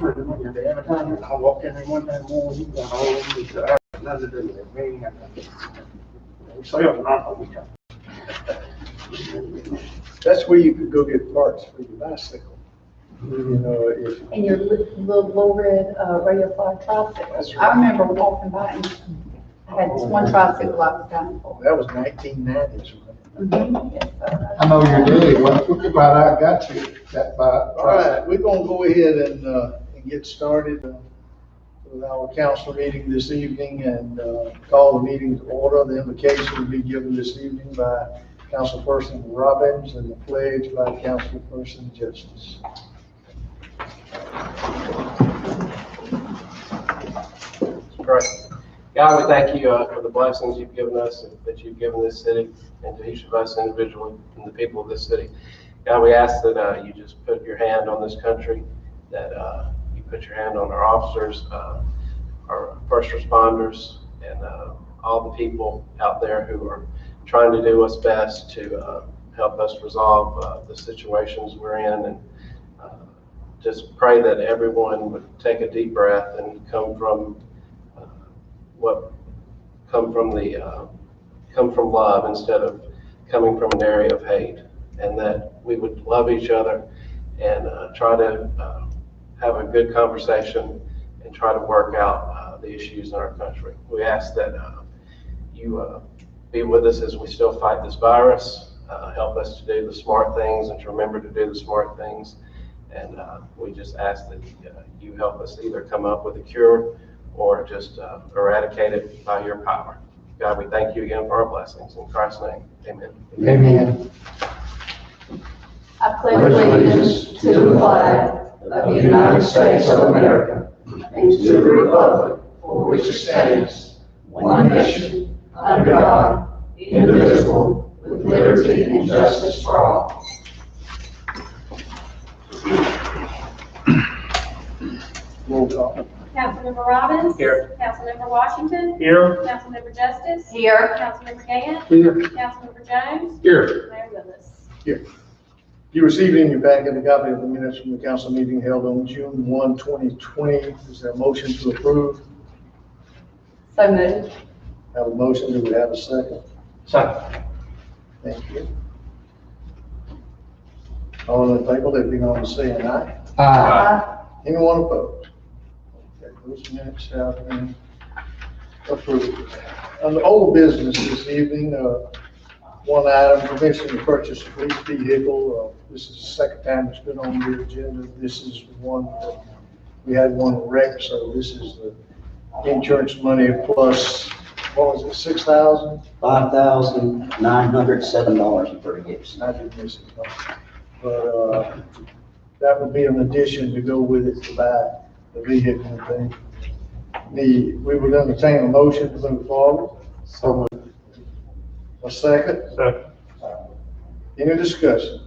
I walked in there one day morning, you got all of these, nothing to do with it. We ain't got nothing. Sales not we got. That's where you could go get parts for your bicycle. You know, if. And your little low red, radio fly tricycle. That's I right. remember walking by and I had this one tricycle I was down for. That was 1990s. Yes, sir. I know your daddy, what about I got you, that by. All right, we're gonna go ahead and get started with our council meeting this evening and call the meeting to order. The invocation will be given this evening by Councilperson Robbins and the pledge by Councilperson Justice. Right. God, we thank you for the blessings you've given us and that you've given this city and to each of us individually and the people of this city. God, we ask that you just put your hand on this country, that you put your hand on our officers, our first responders, and all the people out there who are trying to do what's best to help us resolve the situations we're in. And just pray that everyone would take a deep breath and come from love instead of coming from an area of hate, and that we would love each other and try to have a good conversation and try to work out the issues in our country. We ask that you be with us as we still fight this virus, help us to do the smart things and to remember to do the smart things. And we just ask that you help us either come up with a cure or just eradicate it by your power. God, we thank you again for our blessings. In Christ's name, amen. Amen. I pledge allegiance to the flag of the United States of America and to the republic for which it stands, one nation, under God, indivisible, with liberty and justice for all. Roll call. Councilmember Robbins? Here. Councilmember Washington? Here. Councilmember Justice? Here. Councilmember Gant? Here. Councilmember Jones? Here. Mayor Lewis? Here. You received in your packet a copy of the minutes from the council meeting held on June 1, 2020. Is there a motion to approve? So moved. Have a motion, do we have a second? Second. Thank you. All in favor, let it be known by saying aye. Aye. Anyone opposed? Okay, those minutes have been approved. On the old business this evening, one item, permission to purchase a police vehicle. This is the second time it's been on the agenda. This is one that we had one wreck, so this is the insurance money plus, what was it, $6,000? $5,907.30. I did miss it. But that would be an addition to go with it to buy the vehicle thing. We would entertain a motion to move forward. So A second? Second. Any discussion?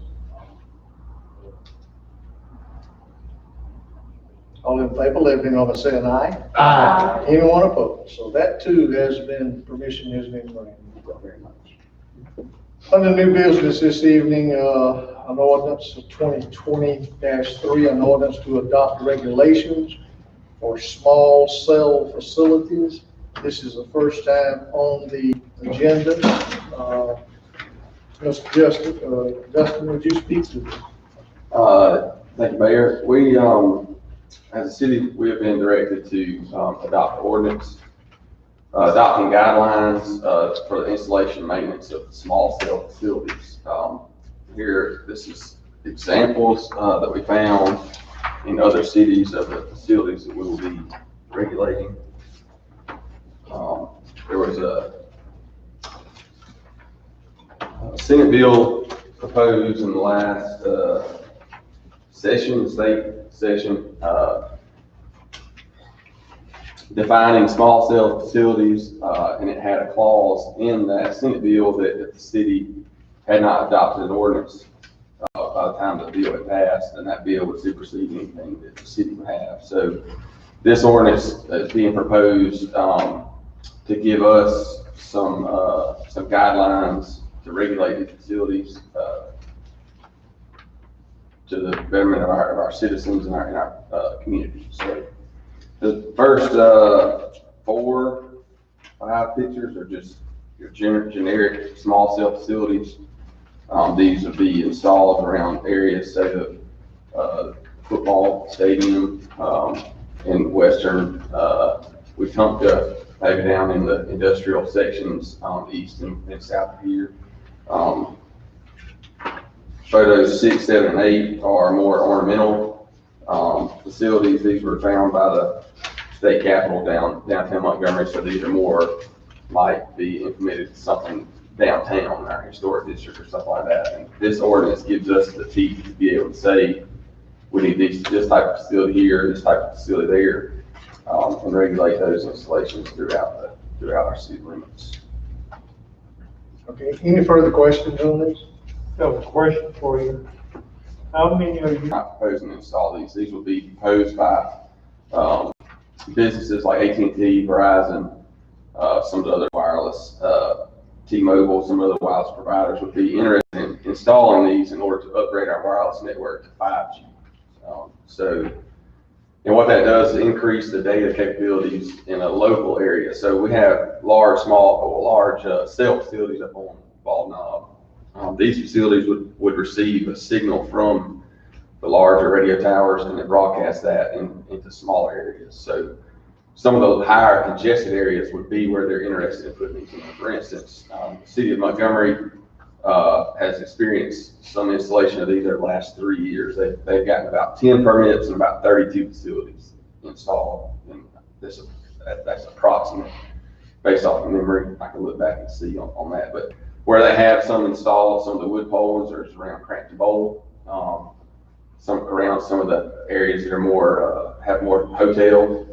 All in favor, let it be known by saying aye. Aye. Anyone opposed? So that too has been, permission has been granted. Thank you very much. Under new business this evening, an ordinance of 2020-3, an ordinance to adopt regulations for small cell facilities. This is the first time on the agenda. Mr. Justin, would you speak to this? Thank you, Mayor. We, as a city, we have been directed to adopt ordinance, adopting guidelines for the installation and maintenance of small cell facilities. Here, this is examples that we found in other cities of the facilities that we will be regulating. There was a Senate bill proposed in the last session, state session, defining small cell facilities, and it had a clause in that Senate bill that if the city had not adopted an ordinance by the time the bill had passed, then that bill would supersede anything that the city would have. So this ordinance is being proposed to give us some guidelines to regulate these facilities, to the betterment of our citizens and our community. So the first 4, 5 pictures are just your generic small cell facilities. These would be installed around areas, say the football stadium in western Wetumpka, maybe down in the industrial sections east and south of here. Photos 6, 7, and 8 are more ornamental facilities. These were found by the state capitol downtown Montgomery, so these are more might be implemented something downtown in our historic district or something like that. And this ordinance gives us the teeth to be able to say, we need this type of facility here, this type of facility there, and regulate those installations throughout our city limits. Okay, any further questions on this? I have a question for you. How many are you, Not proposing to install these. These will be proposed by businesses like AT&T, Verizon, some of the other wireless, T-Mobile, some other wireless providers would be interested in installing these in order to upgrade our wireless network to 5G. And what that does is increase the data capabilities in a local area. So we have large cell facilities up on Bald Knob. These facilities would receive a signal from the larger radio towers and then broadcast that into smaller areas. So some of those higher congested areas would be where they're interested in putting these in. For instance, the city of Montgomery has experienced some installation of these over the last 3 years. They've gotten about 10 permits and about 32 facilities installed. And that's approximate based off of memory. I can look back and see on that. But where they have some installed, some of the wood poles are around Crampton Bowl, around some of the areas that are more, have more hotels,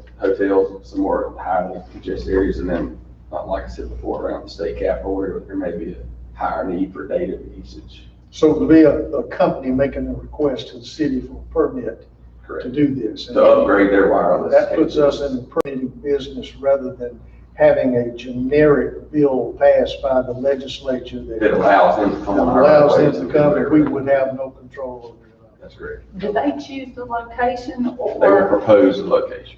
some more highly congested areas, and then, like I said before, around the state capitol where there may be a higher need for data usage. So to be a company making a request to the city for a permit Correct. to do this. To upgrade their wireless. That puts us in the permitting business rather than having a generic bill passed by the legislature It allows them to come on our right allows of them ways to and come do and we whatever. would have no control over it. That's correct. Do they choose the location They will or propose a location.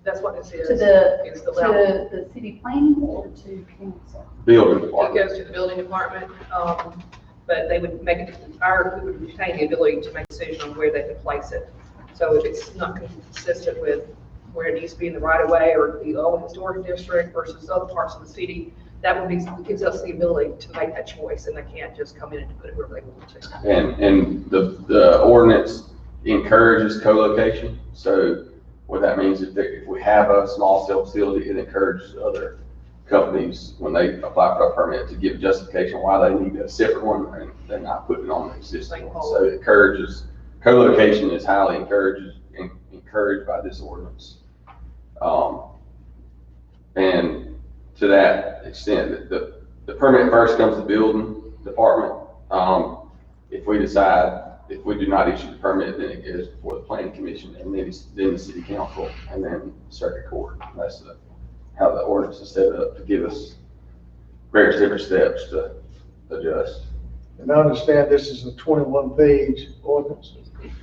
That's what this is. to the, It's the level. to the city planning or to council? Building It department. goes to the building department, but they would make it, we would retain the ability to make a decision on where they could place it. So if it's not consistent with where it needs to be in the right of way or the old historic district versus other parts of the city, that would be, gives us the ability to make that choice, and they can't just come in and put it wherever they want to. And the ordinance encourages co-location. So what that means is that if we have a small cell facility, it encourages other companies, when they apply for a permit, to give justification why they need a separate one and they're not putting on the existing one. So it encourages, co-location is highly encouraged by this ordinance. And to that extent, the permit first comes to the building department. If we decide, if we do not issue the permit, then it goes before the planning commission and then the city council and then circuit court. That's how the ordinance is set up to give us various different steps to adjust. And I understand this is a 21-page ordinance.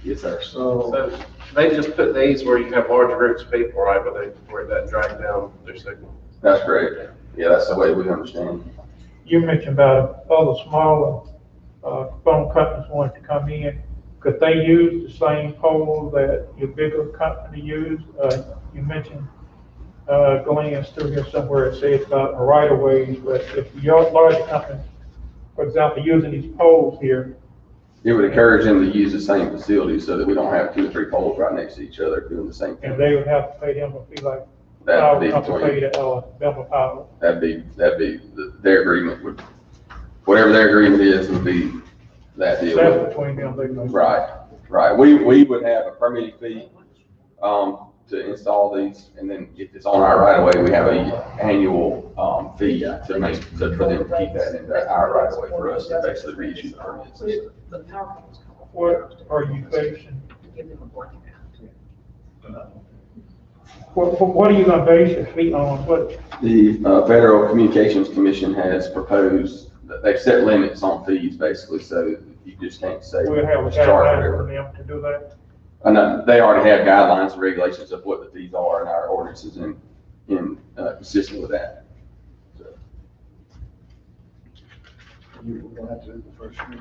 Yes, sir. So So they just put these where you have larger groups of people, right, where it doesn't drag down their signal. That's correct. Yeah, that's the way we understand. you mentioned about other smaller, phone companies wanting to come in. Could they use the same pole that your bigger company used? You mentioned, going in through here somewhere, it says about right of ways, but if your larger company, for example, using these poles here, It would encourage them to use the same facility so that we don't have 2 or 3 poles right next to each other doing the same and thing. they would have to pay them a fee like That'd power be company between, paid, Belleville Power. that'd be, their agreement would, whatever their agreement is would be that deal. That's between them, they know. Right. We would have a permitting fee, to install these, and then if it's on our right of way, we have a annual, fee for them to keep that in our right of way for us to basically reissue the permits. The power companies come up. What are you facing? Give them a blanket. What are you gonna base your fee on? What, The Federal Communications Commission has proposed, that they've set limits on fees basically, so you just can't say. We'll have a charge guideline whatever. for them to do that. I know, they already have guidelines and regulations of what the fees are in our ordinances and, consistent with that. So, You're gonna have to do the first read.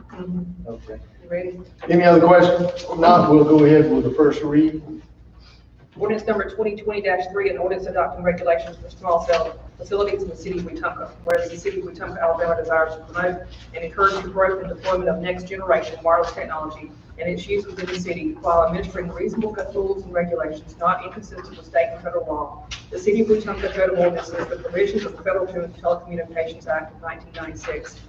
Okay. Ready? Any other questions? If not, we'll go ahead with the first read. Ordinance number 2020-3, an ordinance adopting regulations for small cell facilities in the city of Wetumpka. Whereas the city of Wetumpka, Alabama desires to promote and encourage the growth and deployment of next generation wireless technology and its use within the city while administering reasonable rules and regulations not inconsistent with state and federal law. The city of Wetumpka Code of Ordinances, the provisions of the Federal Telecommunications Act of 1996,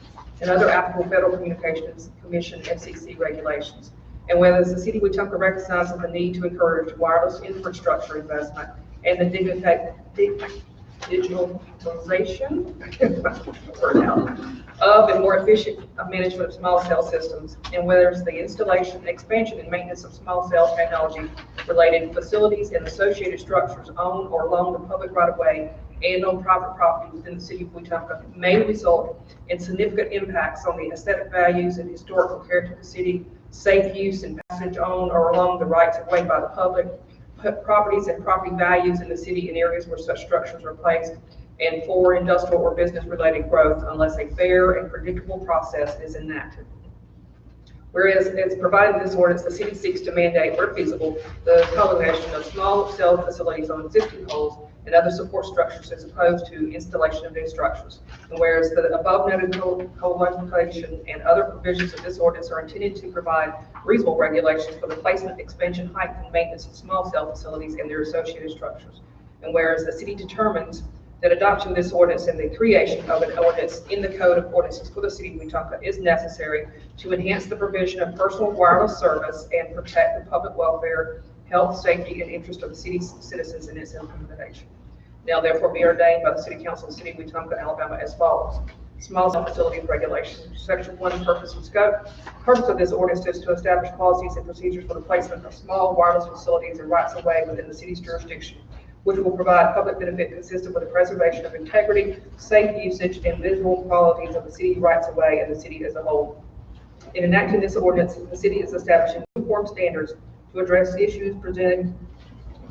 and other applicable Federal Communications Commission FCC regulations. And whereas the city of Wetumpka recognizes the need to encourage wireless infrastructure investment and the digitalization of and more efficient management of small cell systems, and whereas the installation, expansion, and maintenance of small cell technology related facilities and associated structures on or along the public right-of-way and on private property within the city of Wetumpka may result in significant impacts on the aesthetic values and historical character of the city, safe use and passage on or along the rights of way by the public, properties and property values in the city in areas where such structures are placed, and for industrial or business-related growth unless a fair and predictable process is enacted. Whereas, as provided in this ordinance, the city seeks to mandate, where feasible, the co-location of small cell facilities on existing poles and other support structures as opposed to installation of new structures. And whereas the above noted co-location and other provisions of this ordinance are intended to provide reasonable regulations for the placement, expansion, height, and maintenance of small cell facilities and their associated structures. And whereas the city determines that adoption of this ordinance and the creation of an ordinance in the Code of Ordinances for the city of Wetumpka is necessary to enhance the provision of personal wireless service and protect the public welfare, health, safety, and interest of the city's citizens in its implementation. Now therefore be ordained by the City Council of the City of Wetumpka, Alabama as follows. Small cell facilities regulation. Section 1, purpose and scope. Purpose of this ordinance is to establish policies and procedures for the placement of small wireless facilities and rights of way within the city's jurisdiction, which will provide public benefit consistent with the preservation of integrity, safe usage, and visual qualities of the city rights of way and the city as a whole. In enacting this ordinance, the city is establishing uniform standards to address issues presented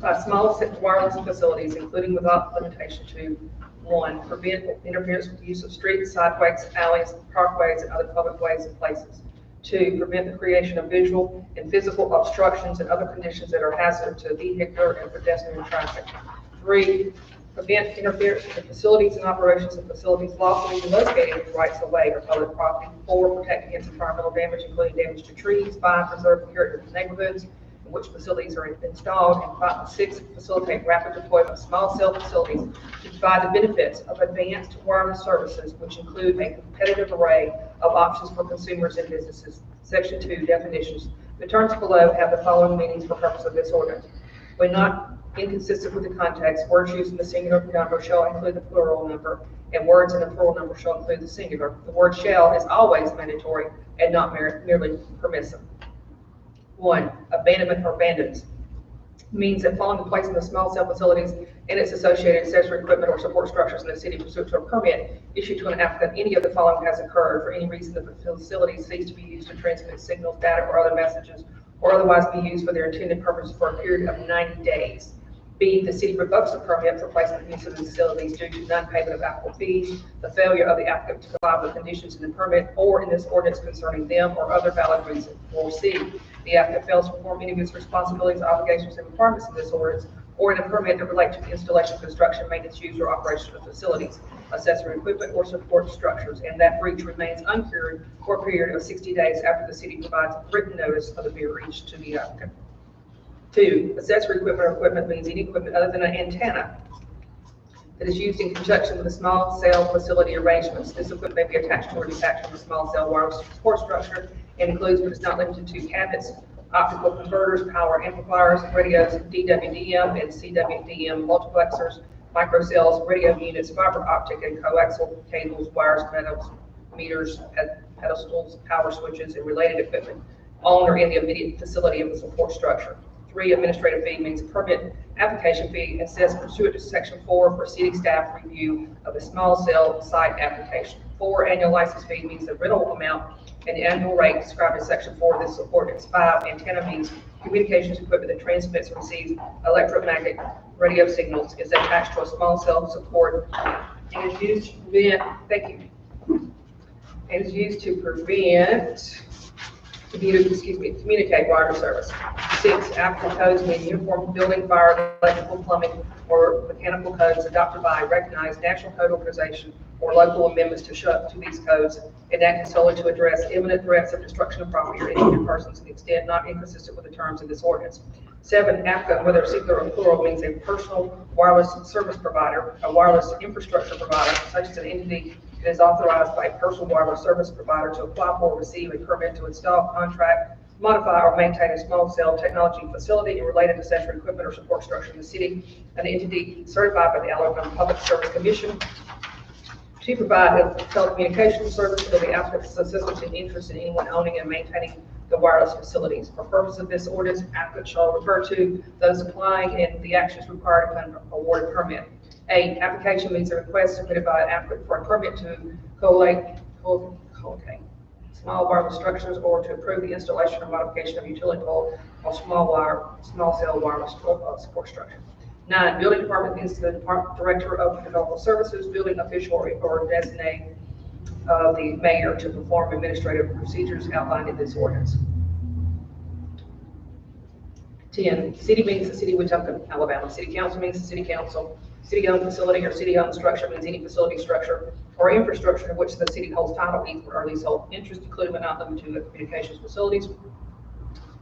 by small wireless facilities, including without limitation to: 1, prevent interference with the use of streets, sideways, alleys, parkways, and other public ways and places. 2, prevent the creation of visual and physical obstructions and other conditions that are hazardous to vehicular and pedestrian traffic. 3, prevent interference with the facilities and operations of facilities lawfully located in rights of way or public property. 4, protect against environmental damage, including damage to trees. 5, preserve the character of neighborhoods in which facilities are installed. And 6, facilitate rapid deployment of small cell facilities to provide the benefits of advanced wireless services, which include a competitive array of options for consumers and businesses. Section 2, definitions. The terms below have the following meanings for purpose of this ordinance. When not inconsistent with the context, words used in the singular number shall include the plural number, and words in the plural number shall include the singular. The word shall is always mandatory and not merely permissive. 1, abandonment or abandons means that following the placement of small cell facilities and its associated accessory equipment or support structures in the city pursuant to a permit issued to an applicant, any of the following has occurred. For any reason, the facility ceased to be used to transmit signals, data, or other messages, or otherwise be used for their intended purpose for a period of 90 days. B, the city revokes the permit for placement and use of the facilities due to non-payment of applicable fees, the failure of the applicant to comply with the conditions in the permit, or in this ordinance concerning them, or other valid reason. Or C, the applicant fails to perform any of its responsibilities, obligations, and requirements in this ordinance, or in a permit that relate to the installation, construction, maintenance, use, or operation of facilities, accessory equipment, or support structures, and that breach remains uncured for a period of 60 days after the city provides written notice of the breach to the applicant. 2, accessory equipment or equipment means any equipment other than an antenna that is used in conjunction with a small cell facility arrangements. This equipment may be attached to or detached from a small cell wireless support structure and includes, but is not limited to, cabinets, optical converters, power amplifiers, radios, DWDM and CWDM multiplexers, microcells, radio units, fiber optic and coaxial cables, wires, meters, pedestals, power switches, and related equipment on or in the immediate facility of the support structure. 3, administrative fee means a permit application fee assessed pursuant to Section 4 for city staff review of a small cell site application. 4, annual license fee means the rental amount and the annual rate described in section 4 of this ordinance. 5, antenna means communications equipment that transmits and receives electromagnetic radio signals, is attached to a small cell support and is used to prevent, thank you, and is used to communicate wireless service. 6, applicable codes mean uniform building, fire, electrical, plumbing, or mechanical codes adopted by a recognized national code organization or local amendments to these codes enacted solely to address imminent threats of destruction of property or injury persons to the extent not inconsistent with the terms of this ordinance. 7, applicant, whether singular or plural, means a personal wireless service provider, a wireless infrastructure provider, such as an entity that is authorized by a personal wireless service provider to apply for, receive a permit to install, contract, modify, or maintain a small cell technology facility and related accessory equipment or support structure in the city, an entity certified by the Alabama Public Service Commission to provide a telecommunications service for the applicant's assistance and interest in anyone owning and maintaining the wireless facilities. For purpose of this ordinance, applicant shall refer to those applying and the actions required upon awarded permit. 8, application means a request submitted by an applicant for a permit to collocate small wireless structures or to approve the installation or modification of utility pole or small cell wireless support structure. 9, building department means the department director of developmental services, building official or designate of the mayor to perform administrative procedures outlined in this ordinance. 10, city means the city of Wetumpka, Alabama. City council means the city council. City-owned facility or city-owned structure means any facility, structure, or infrastructure in which the city holds title, easement, or leasehold interest, including but not limited to communications facilities,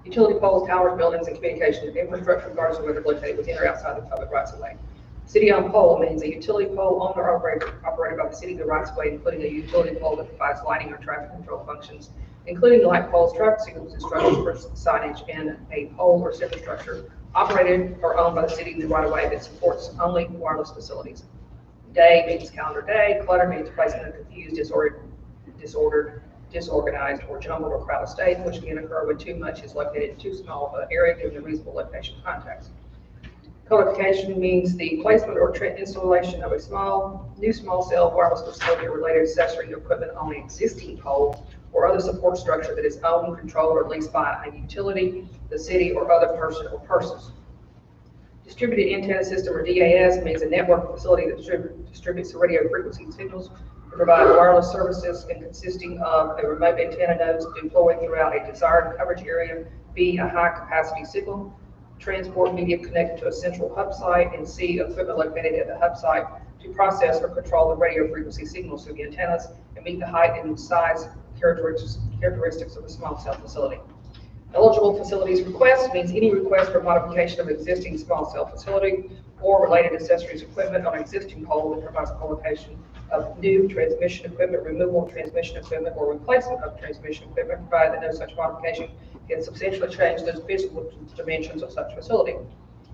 utility poles, towers, buildings, and communications infrastructure, regardless of whether located within or outside the public rights of way. City-owned pole means a utility pole owned or operated by the city of the rights of way, including a utility pole that provides lighting or traffic control functions, including light poles, traffic signals, and structures for signage, and a pole or superstructure operated or owned by the city in the right of way that supports only wireless facilities. Day means calendar day. Clutter means placing a confused, disorganized, or jumbled or crowded state, which can occur when too much is located in too small of an area given a reasonable location context. Codification means the placement or installation of a new small cell wireless facility or related accessory equipment on an existing pole or other support structure that is owned, controlled, or leased by a utility, the city, or other person or persons. Distributed antenna system, or DAS, means a network facility that distributes the radio frequency signals to provide wireless services and consisting of a remote antenna nodes deployed throughout a desired coverage area, B, a high-capacity signal transport medium connected to a central hub site, and C, equipment located at the hub site to process or control the radio frequency signals through the antennas and meet the height and size characteristics of a small cell facility. Eligible facilities request means any request for modification of existing small cell facility or related accessories equipment on existing pole that provides co-location of new transmission equipment, removal of transmission equipment, or replacement of transmission equipment, provided that no such modification can substantially change the physical dimensions of such facility.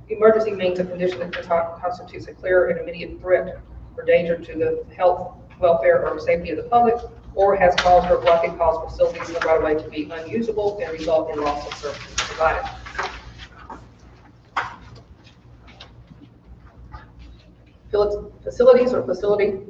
Emergency means a condition that constitutes a clear and immediate threat or danger to the health, welfare, or safety of the public, or has caused or likely caused facilities in the right of way to be unusable and result in loss of services provided. Facilities or facility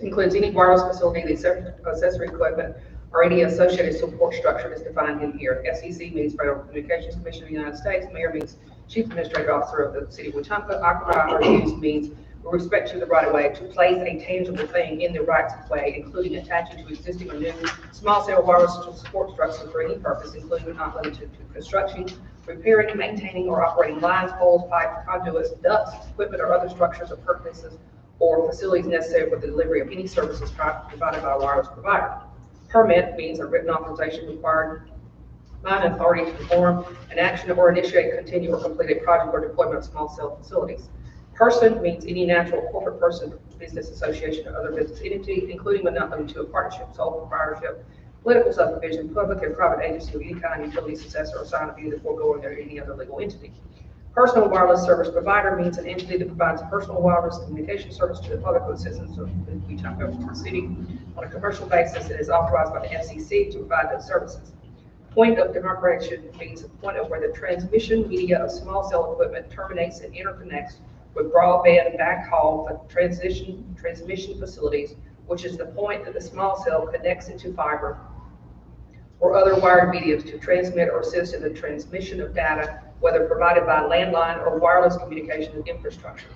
includes any wireless facility, the accessory equipment, or any associated support structure is defined in here. SEC means Federal Communications Commission of the United States. Mayor means Chief Administrative Officer of the City of Wetumpka. Occupy or use means with respect to the right of way to place a tangible thing in the rights of way, including attaching to existing or new small cell wireless support structure for any purpose, including but not limited to construction, repairing, maintaining, or operating lines, poles, pipes, conduits, ducts, equipment, or other structures or purposes or facilities necessary for the delivery of any services provided by a wireless provider. Permit means a written authorization required by an authority to perform an action or initiate, continue, or complete a project or deployment of small cell facilities. Person means any natural corporate person, business association, or other business entity, including but not limited to a partnership, sole proprietorship, political subdivision, public and private agency of any kind, utility successor, or sign of any of the foregoing or any other legal entity. Personal wireless service provider means an entity that provides personal wireless communication service to the public or citizens of the Wetumpka City on a commercial basis and is authorized by the FCC to provide those services. Point of demarcation means a point of where the transmission media of small cell equipment terminates and interconnects with broadband backhaul transmission facilities which is the point that the small cell connects into fiber or other wired mediums to transmit or assist in the transmission of data, whether provided by landline or wireless communication infrastructure.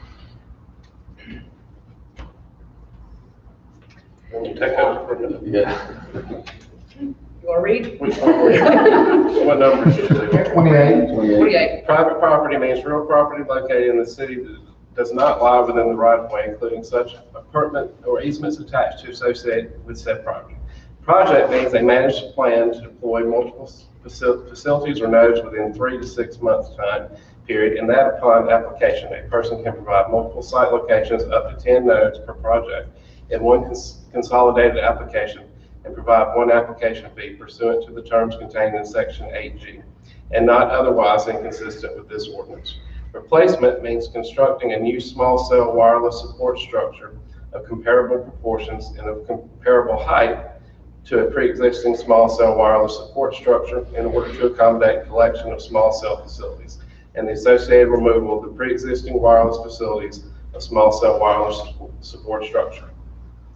Let me take over for a minute. Yeah. You want to read? Which one were you? What number should it be? 28. 28. Private property means real property located in the city that does not lie within the right of way, including such apartment or easements attached to associated with said property. Project means a managed plan to deploy multiple facilities or nodes within 3 to 6 months time period, and that upon application, a person can provide multiple site locations up to 10 nodes per project in one consolidated application and provide one application fee pursuant to the terms contained in section 8G, and not otherwise inconsistent with this ordinance. Replacement means constructing a new small cell wireless support structure of comparable proportions and of comparable height to a pre-existing small cell wireless support structure in order to accommodate collection of small cell facilities and the associated removal of the pre-existing wireless facilities of small cell wireless support structure.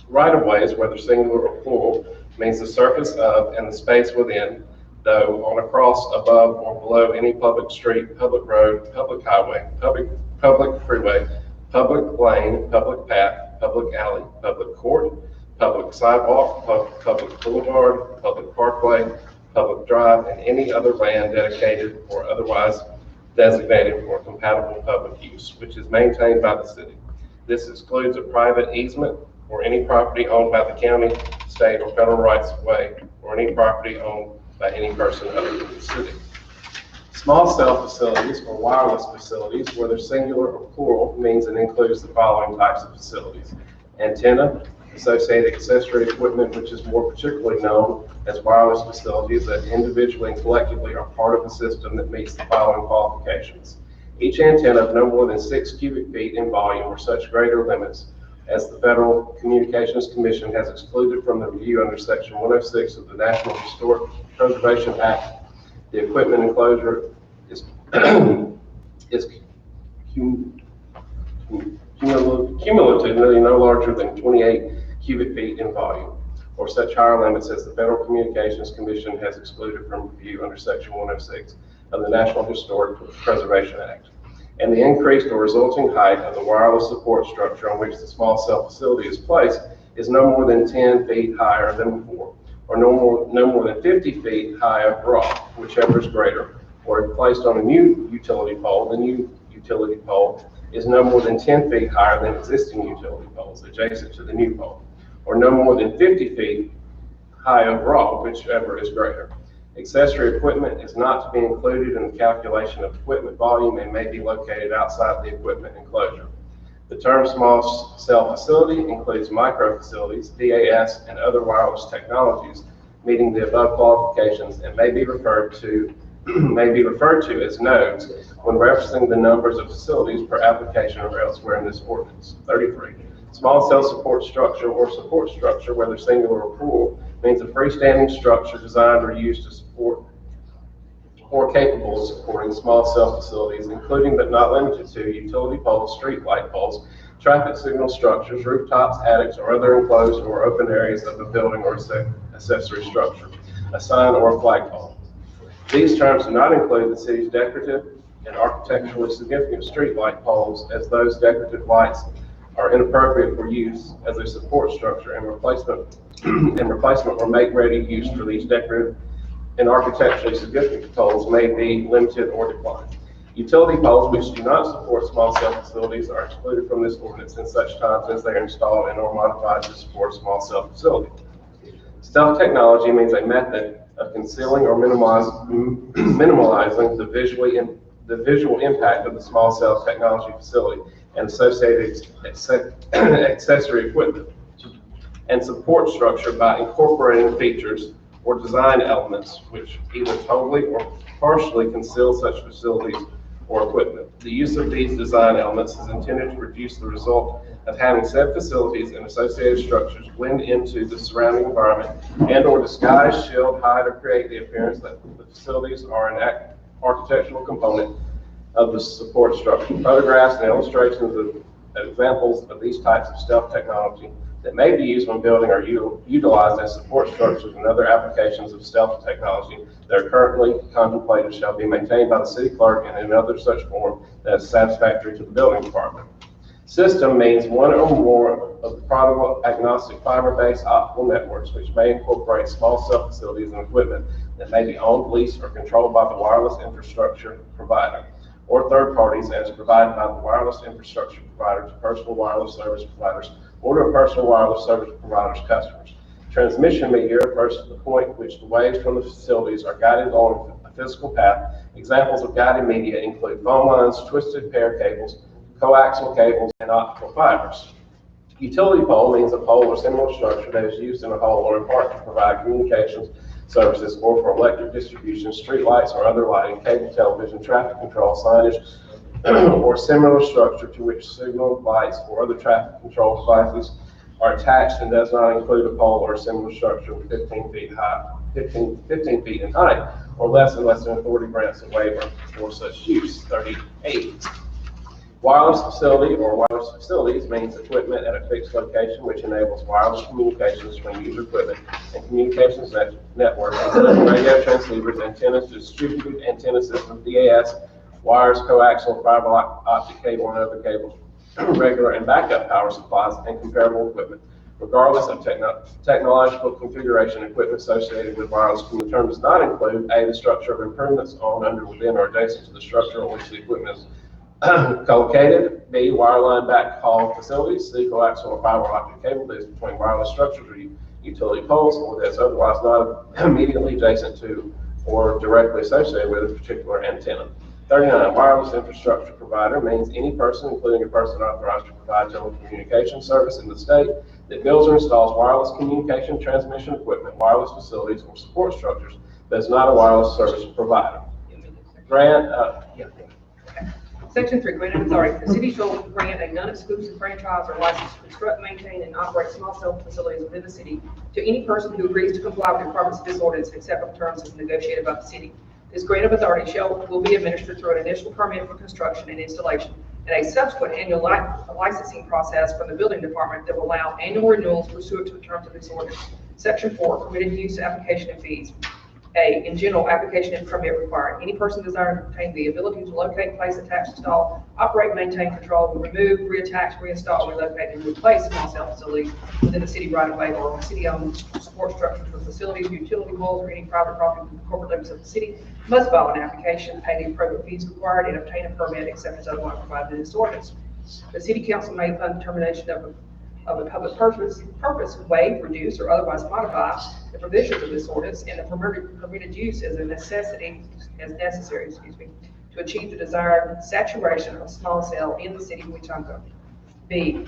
Right-of-ways, whether singular or plural, means the surface of and the space within, though on, across, above, or below any public street, public road, public highway, public freeway, public lane, public path, public alley, public court, public sidewalk, public boulevard, public parkway, public drive, and any other land dedicated or otherwise designated for compatible public use, which is maintained by the city. This excludes a private easement or any property owned by the county, state, or federal rights of way, or any property owned by any person other than the city. Small cell facilities or wireless facilities, whether singular or plural, means it includes the following types of facilities: antenna, associated accessory equipment, which is more particularly known as wireless facilities that individually and collectively are part of a system that meets the following qualifications. Each antenna of no more than 6 cubic feet in volume or such greater limits as the Federal Communications Commission has excluded from the review under Section 106 of the National Historic Preservation Act. The equipment enclosure is cumulatively no larger than 28 cubic feet in volume, or such higher limits as the Federal Communications Commission has excluded from review under Section 106 of the National Historic Preservation Act. And the increased or resulting height of the wireless support structure on which the small cell facility is placed is no more than 10 feet higher than before, or no more than 50 feet high overall, whichever is greater, or if placed on a new utility pole, the new utility pole is no more than 10 feet higher than existing utility poles adjacent to the new pole, or no more than 50 feet high overall, whichever is greater. Accessory equipment is not to be included in the calculation of equipment volume and may be located outside the equipment enclosure. The term small cell facility includes micro facilities, DAS, and other wireless technologies meeting the above qualifications and may be referred to as nodes when referencing the numbers of facilities per application or elsewhere in this ordinance. 33. Small cell support structure or support structure, whether singular or plural, means a freestanding structure designed or used to support or capable of supporting small cell facilities, including but not limited to utility poles, street light poles, traffic signal structures, rooftops, attics, or other enclosed or open areas of a building or accessory structure, a sign or a flagpole. These terms do not include the city's decorative and architecturally significant street light poles, as those decorative lights are inappropriate for use as a support structure, and replacement or make-ready use for these decorative and architecturally significant poles may be limited or declined. Utility poles which do not support small cell facilities are excluded from this ordinance in such times as they are installed and or modified to support a small cell facility. Stealth technology means a method of concealing or minimalizing the visual impact of the small cell technology facility and associated accessory equipment and support structure by incorporating features or design elements which either totally or partially conceal such facilities or equipment. The use of these design elements is intended to reduce the result of having said facilities and associated structures blend into the surrounding environment and or disguise, shield, hide, or create the appearance that the facilities are an architectural component of the support structure. Photographs and illustrations of examples of these types of stealth technology that may be used when building or utilized as support structures and other applications of stealth technology that are currently contemplated shall be maintained by the city clerk and in another such form that is satisfactory to the building department. System means one or more of the protocol agnostic fiber-based optical networks, which may incorporate small cell facilities and equipment that may be owned, leased, or controlled by the wireless infrastructure provider or third parties as provided by the wireless infrastructure provider to personal wireless service providers or to personal wireless service providers' customers. Transmission media refers to the point at which the waves from the facilities are guided along a physical path. Examples of guided media include phone lines, twisted pair cables, coaxial cables, and optical fibers. Utility pole means a pole or similar structure that is used in a whole or in part to provide communications services or for electric distribution, street lights or other lighting, cable television, traffic control, signage, or similar structure to which signal lights or other traffic control devices are attached and does not include a pole or similar structure 15 feet high, 15 feet in height or less unless an authority grants a waiver for such use. 38. Wireless facility or wireless facilities means equipment at a fixed location which enables wireless communications between user equipment and communications network, including radio transceivers, antennas, distributed antenna systems, DAS, wires, coaxial, fiber optic cable, and other cables, regular and backup power supplies, and comparable equipment, regardless of technological configuration equipment associated with wireless. The term does not include A, the structure of improvements on, under, within, or adjacent to the structure on which the equipment is co-located. B, wireline backhaul facilities. C, coaxial or fiber optic cable that is between wireless structures or utility poles or that's otherwise not immediately adjacent to or directly associated with a particular antenna. 39, wireless infrastructure provider means any person, including a person authorized to provide telecommunications service in the state, that builds or installs wireless communication transmission equipment, wireless facilities, or support structures that is not a wireless service provider. Grant, Section 3, grant authority. The city shall grant a non-exclusive franchise or license to construct, maintain, and operate small cell facilities within the city to any person who agrees to comply with the requirements of this ordinance except on terms as negotiated by the city. This grant of authority will be administered through an initial permit for construction and installation and a subsequent annual licensing process from the building department that will allow annual renewals pursuant to the terms of this ordinance. Section 4, permitted use, application, and fees. A, in general, application and permit required. Any person desiring to obtain the ability to locate, place, attach, install, operate, maintain, control, remove, reattach, reinstall, relocate, and replace small cell facilities within the city right of way or city-owned support structures for facilities, utility poles, or any private property within the corporate limits of the city must file an application, pay the appropriate fees required, and obtain a permit except as otherwise provided in this ordinance. The city council may, upon determination of a public purpose, waive, reduce, or otherwise modify the provisions of this ordinance and the permitted use as necessary, to achieve the desired saturation of small cell in the city of Wetumpka. B,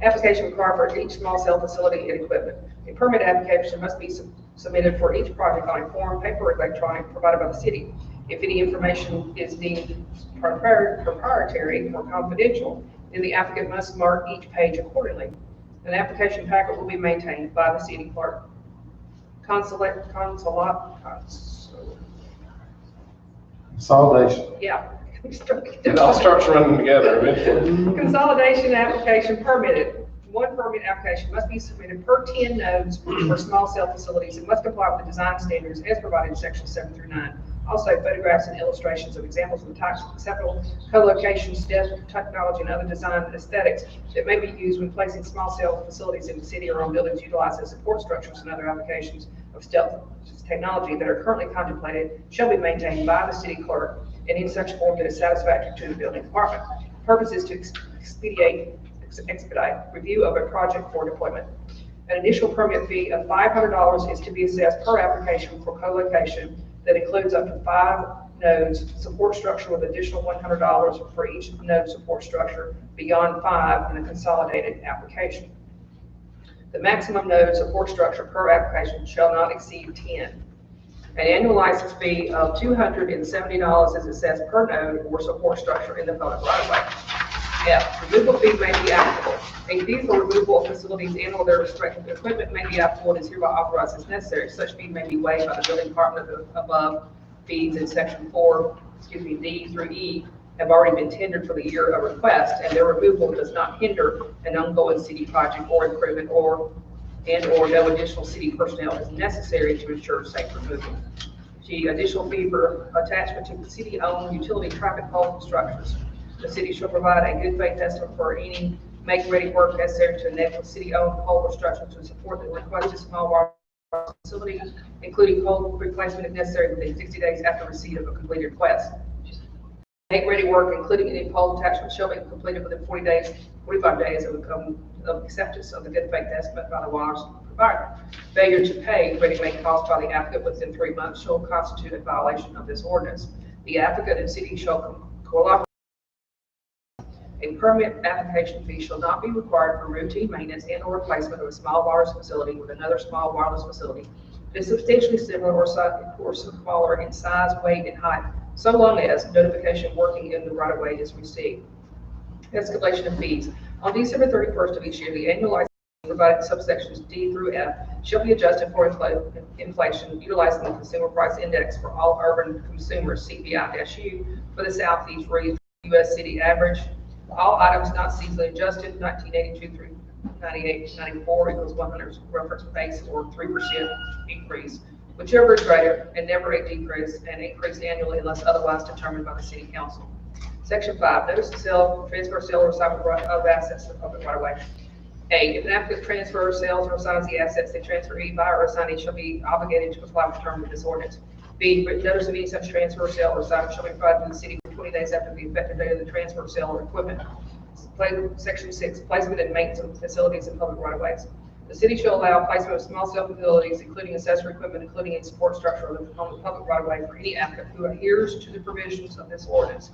application required for each small cell facility and equipment. A permit application must be submitted for each project on a form, paper, or electronic, provided by the city. If any information is deemed proprietary or confidential, then the applicant must mark each page accordingly. An application packet will be maintained by the city clerk. Consolidation. Yeah. it all starts running together eventually. Consolidation application permitted. One permit application must be submitted per 10 nodes for small cell facilities and must comply with the design standards as provided in sections 7 through 9. Also, photographs and illustrations of examples of the types of acceptable co-location, step, technology, and other design aesthetics that may be used when placing small cell facilities in the city or on buildings utilized as support structures and other applications of stealth technology that are currently contemplated shall be maintained by the city clerk and in such form that is satisfactory to the building department. The purpose is to expedite review of a project for deployment. An initial permit fee of $500 is to be assessed per application for co-location that includes up to 5 nodes support structure with additional $100 for each node support structure beyond 5 in a consolidated application. The maximum node support structure per application shall not exceed 10. An annual license fee of $270 is assessed per node or support structure in the public right of way. F, removal fee may be applicable. A fee for removal of facilities and or their respective equipment may be applicable and is hereby authorized as necessary. Such fee may be waived by the building department of above fees in section 4, D through E have already been tendered for the year of request, and their removal does not hinder an ongoing city project or improvement or no additional city personnel is necessary to ensure safe removal. G, additional fee for attachment to city-owned utility traffic pole structures. The city shall provide a good faith estimate for any make-ready work necessary to enable city-owned pole or structure to support the requested small water facility, including pole replacement if necessary within 60 days after receipt of a completed request. Make-ready work, including any pole attachment, shall be completed within 45 days of acceptance of the good faith estimate by the water provider. Failure to pay ready-made costs by the applicant within 3 months shall constitute a violation of this ordinance. The applicant and city shall cooperate. A permit application fee shall not be required for routine maintenance and or replacement of a small wireless facility with another small wireless facility that is substantially similar or smaller in size, weight, and height, so long as notification working in the right-of-way is received. Escalation of fees. On December 31st of each year, the annual license provided subsections D through F shall be adjusted for inflation utilizing the Consumer Price Index for all urban consumers, CPI-U, for the Southeast region, U.S. city average. All items not seasonally adjusted, 1982 through 94 equals 100 reference base or 3% increase, whichever is greater, and never a decrease, and increase annually unless otherwise determined by the city council. Section 5, notice to sell, transfer, sale, or assignment of assets to the public right away. A, if an applicant transfers, sells, or assigns the assets, the transferee, buyer, or assignee shall be obligated to comply with the terms of this ordinance. B, written notice of any such transfer, sale, or assignment shall be provided to the city 20 days after the effective date of the transfer, sale, or equipment. Section 6, placement and maintenance of facilities in public right-of-ways. The city shall allow placement of small cell facilities, including accessory equipment, including a support structure on the public right-of-way for any applicant who adheres to the provisions of this ordinance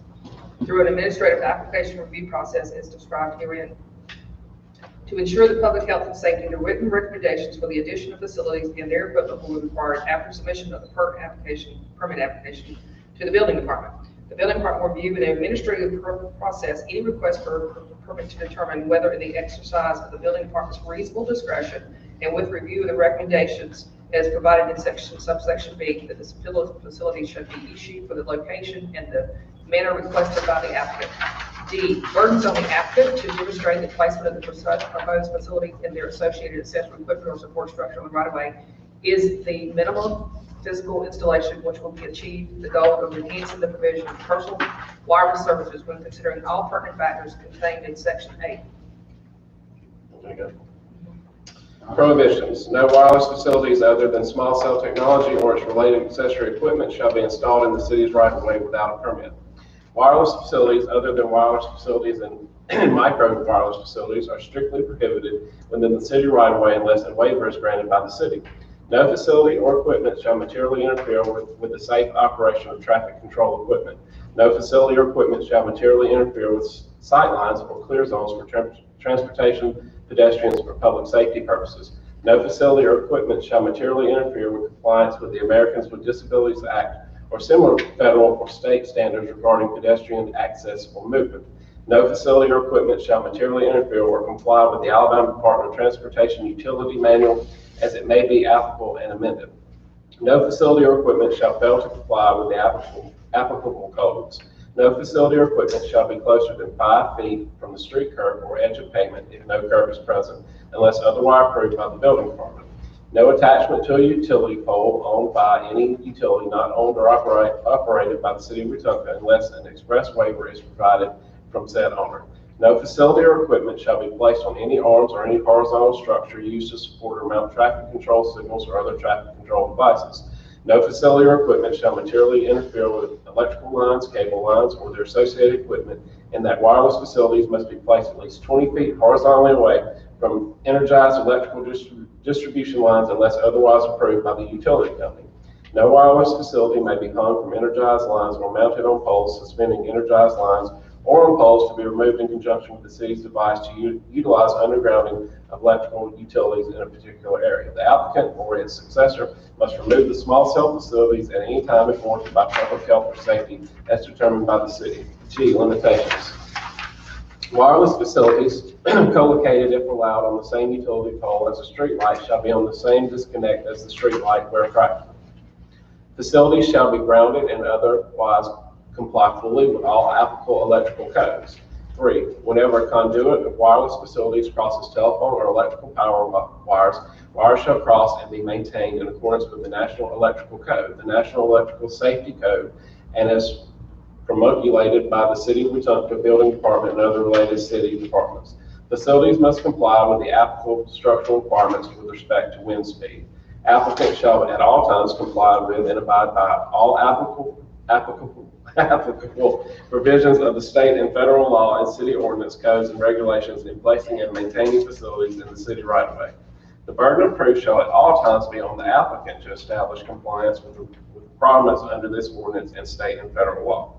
through an administrative application review process as described herein. To ensure the public health and safety, the written recommendations for the addition of facilities and their equipment will be required after submission of the permit application to the building department. The building department will review in an administrative process any request for permit to determine whether in the exercise of the building department's reasonable discretion and with review of the recommendations as provided in subsection B, that this facility should be issued for the location and the manner requested by the applicant. D, burdens on the applicant to demonstrate the placement of the proposed facility and their associated accessory equipment or support structure on the right-of-way is the minimum physical installation which will be achieved, the goal of enhancing the provision of personal wireless services when considering all pertinent factors contained in section 8. There you go. Prohibitions. No wireless facilities other than small cell technology or its related accessory equipment shall be installed in the city's right-of-way without a permit. Wireless facilities other than wireless facilities and micro wireless facilities are strictly prohibited within the city right-of-way unless a waiver is granted by the city. No facility or equipment shall materially interfere with the safe operation of traffic control equipment. No facility or equipment shall materially interfere with sight lines or clear zones for transportation pedestrians for public safety purposes. No facility or equipment shall materially interfere with compliance with the Americans with Disabilities Act or similar federal or state standards regarding pedestrian access or movement. No facility or equipment shall materially interfere or comply with the Alabama Department of Transportation Utility Manual as it may be applicable and amended. No facility or equipment shall fail to comply with the applicable codes. No facility or equipment shall be closer than 5 feet from the street curb or edge of pavement if no curb is present, unless otherwise approved by the building department. No attachment to a utility pole owned by any utility not owned or operated by the city of Wetumpka unless an express waiver is provided from said owner. No facility or equipment shall be placed on any arms or any horizontal structure used to support or mount traffic control signals or other traffic control devices. No facility or equipment shall materially interfere with electrical lines, cable lines, or their associated equipment, and that wireless facilities must be placed at least 20 feet horizontally away from energized electrical distribution lines unless otherwise approved by the utility company. No wireless facility may be hung from energized lines or mounted on poles suspending energized lines or on poles to be removed in conjunction with the city's device to utilize undergrounding of electrical utilities in a particular area. The applicant or its successor must remove the small cell facilities at any time if warranted by public health or safety as determined by the city. G, limitations. Wireless facilities co-located if allowed on the same utility pole as a street light shall be on the same disconnect as the street light where practical. Facilities shall be grounded and otherwise comply fully with all applicable electrical codes. 3, whenever a conduit of wireless facilities crosses telephone or electrical power wires, wires shall cross and be maintained in accordance with the National Electrical Code, the National Electrical Safety Code, and as promulgated by the City of Wetumpka Building Department and other related city departments. Facilities must comply with the applicable structural requirements with respect to wind speed. Applicants shall at all times comply with and abide by all applicable provisions of the state and federal law and city ordinance codes and regulations in placing and maintaining facilities in the city right of way. The burden of proof shall at all times be on the applicant to establish compliance with requirements under this ordinance and state and federal law.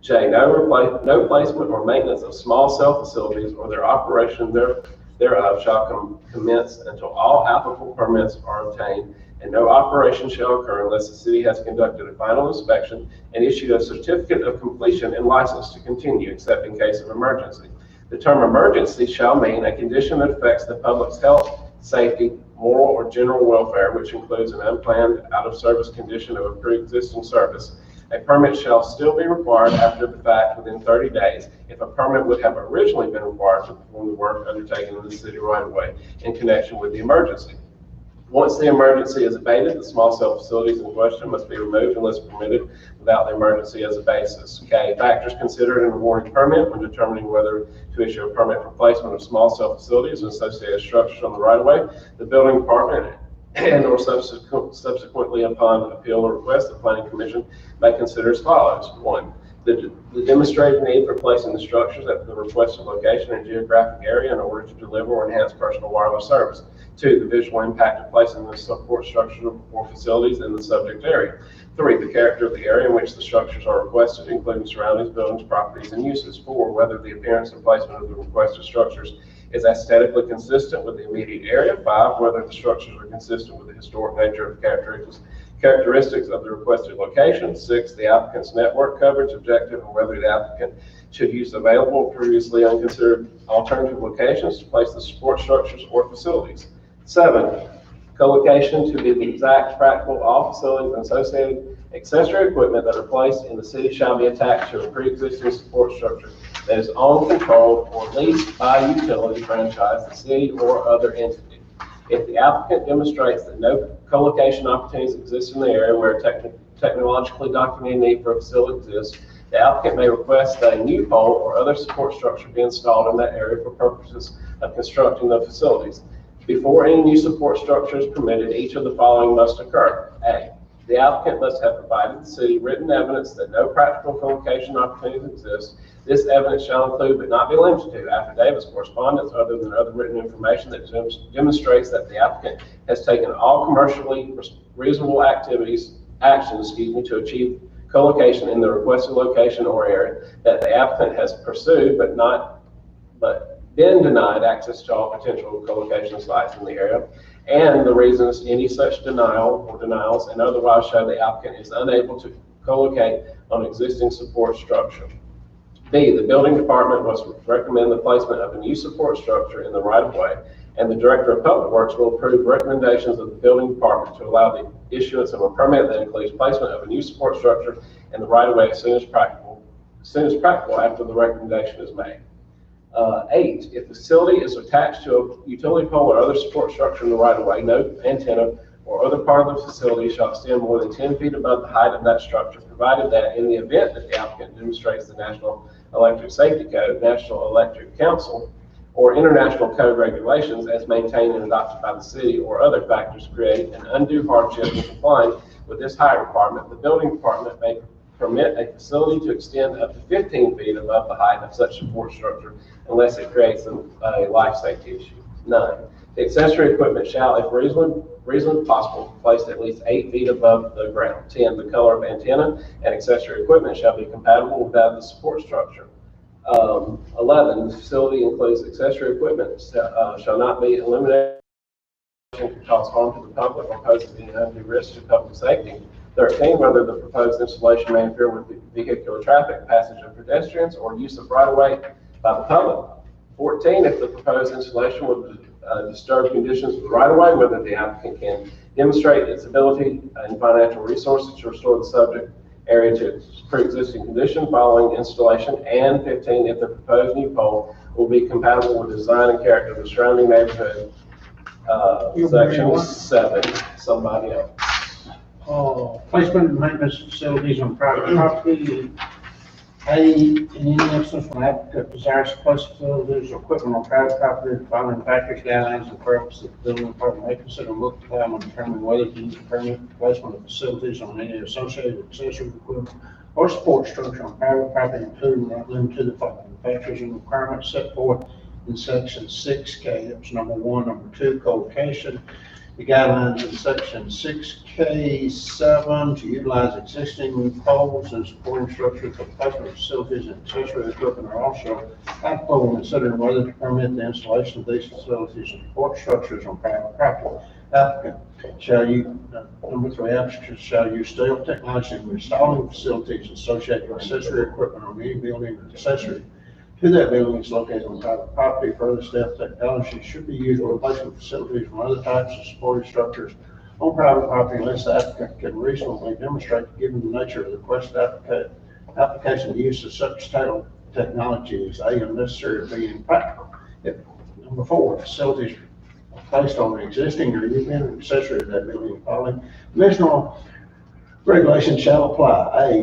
J, no placement or maintenance of small cell facilities or their operation thereof shall commence until all applicable permits are obtained, and no operation shall occur unless the city has conducted a final inspection and issued a certificate of completion and license to continue, except in case of emergency. The term emergency shall mean a condition that affects the public's health, safety, moral, or general welfare, which includes an unplanned out-of-service condition of a pre-existing service. A permit shall still be required after the fact within 30 days if a permit would have originally been required to perform the work undertaken in the city right-of-way in connection with the emergency. Once the emergency is abated, the small cell facilities in question must be removed unless permitted without the emergency as a basis. K, factors considered in awarding permit when determining whether to issue a permit for placement of small cell facilities and associated structures on the right-of-way. The building department and or subsequently upon appeal or request, the Planning Commission may consider as follows. 1, the demonstrated need for placing the structures at the requested location and geographic area in order to deliver or enhance personal wireless service. 2, the visual impact of placing the support structure or facilities in the subject area. 3, the character of the area in which the structures are requested, including surroundings, buildings, properties, and uses. 4, whether the appearance and placement of the requested structures is aesthetically consistent with the immediate area. 5, whether the structures are consistent with the historic nature of characteristics of the requested location. 6, the applicant's network coverage objective and whether the applicant should use available previously unconsidered alternative locations to place the support structures or facilities. 7, co-location to be the exact practical all facilities and associated accessory equipment that are placed in the city shall be attached to a pre-existing support structure that is owned, controlled, or leased by a utility franchise, the city, or other entity. If the applicant demonstrates that no co-location opportunities exist in the area where a technologically documented need for a facility exists, the applicant may request that a new pole or other support structure be installed in that area for purposes of constructing the facilities. Before any new support structure is permitted, each of the following must occur. A, the applicant must have provided the city written evidence that no practical co-location opportunities exist. This evidence shall include, but not be limited to, affidavits, correspondence, other than other written information that demonstrates that the applicant has taken all commercially reasonable actions to achieve co-location in the requested location or area, that the applicant has pursued but been denied access to all potential co-location sites in the area, and the reasons any such denial or denials, and otherwise show the applicant is unable to co-locate on existing support structure. B, the building department must recommend the placement of a new support structure in the right-of-way, and the director of public works will approve recommendations of the building department to allow the issuance of a permit that includes placement of a new support structure in the right-of-way as soon as practical after the recommendation is made. 8, if the facility is attached to a utility pole or other support structure in the right-of-way, no antenna or other part of the facility shall extend more than 10 feet above the height of that structure, provided that in the event that the applicant demonstrates the National Electric Safety Code, National Electric Council, or international code regulations as maintained and adopted by the city, or other factors create an undue hardship in complying with this height requirement, the building department may permit a facility to extend up to 15 feet above the height of such support structure unless it creates a life safety issue. 9, the accessory equipment shall, if reasonably possible, be placed at least 8 feet above the ground. 10, the color of antenna and accessory equipment shall be compatible with that of the support structure. 11, the facility includes accessory equipment shall not be eliminated could cause harm to the public or pose any undue risk to public safety. 13, whether the proposed installation may interfere with vehicular traffic, passage of pedestrians, or use of right-of-way by the public. 14, if the proposed installation would disturb conditions of the right-of-way, whether the applicant can demonstrate its ability and financial resources to restore the subject area to its pre-existing condition following installation, and 15, if the proposed new pole will be compatible with the design and character of the surrounding neighborhood. Section 7, somebody else. Placement and maintenance of facilities on private property. A, in any instance when applicant desires to place facilities or equipment on private property, following factors, guidelines, and purposes of the building department may consider multiple time on determining whether to use the permanent placement of facilities on any associated accessory equipment or support structure on private property, including not limited to the following factors and requirements set forth in section 6K. That's number 1. Number 2, co-location. The guidelines in section 6K7 to utilize existing poles and supporting structures for placement of facilities and accessory equipment are also applicable when considering whether to permit the installation of these facilities and support structures on private property. Applicant shall use, number 3, applicant shall use steel technology in installing facilities associated with accessory equipment on any building or accessory to that building is located on private property. Further step technology should be used for replacement facilities from other types of supporting structures on private property unless the applicant can reasonably demonstrate, given the nature of the requested application, the use of such technology is A, unnecessary, B, impractical. Number 4, facilities placed on an existing or new building accessory to that building following dimensional regulations shall apply. A,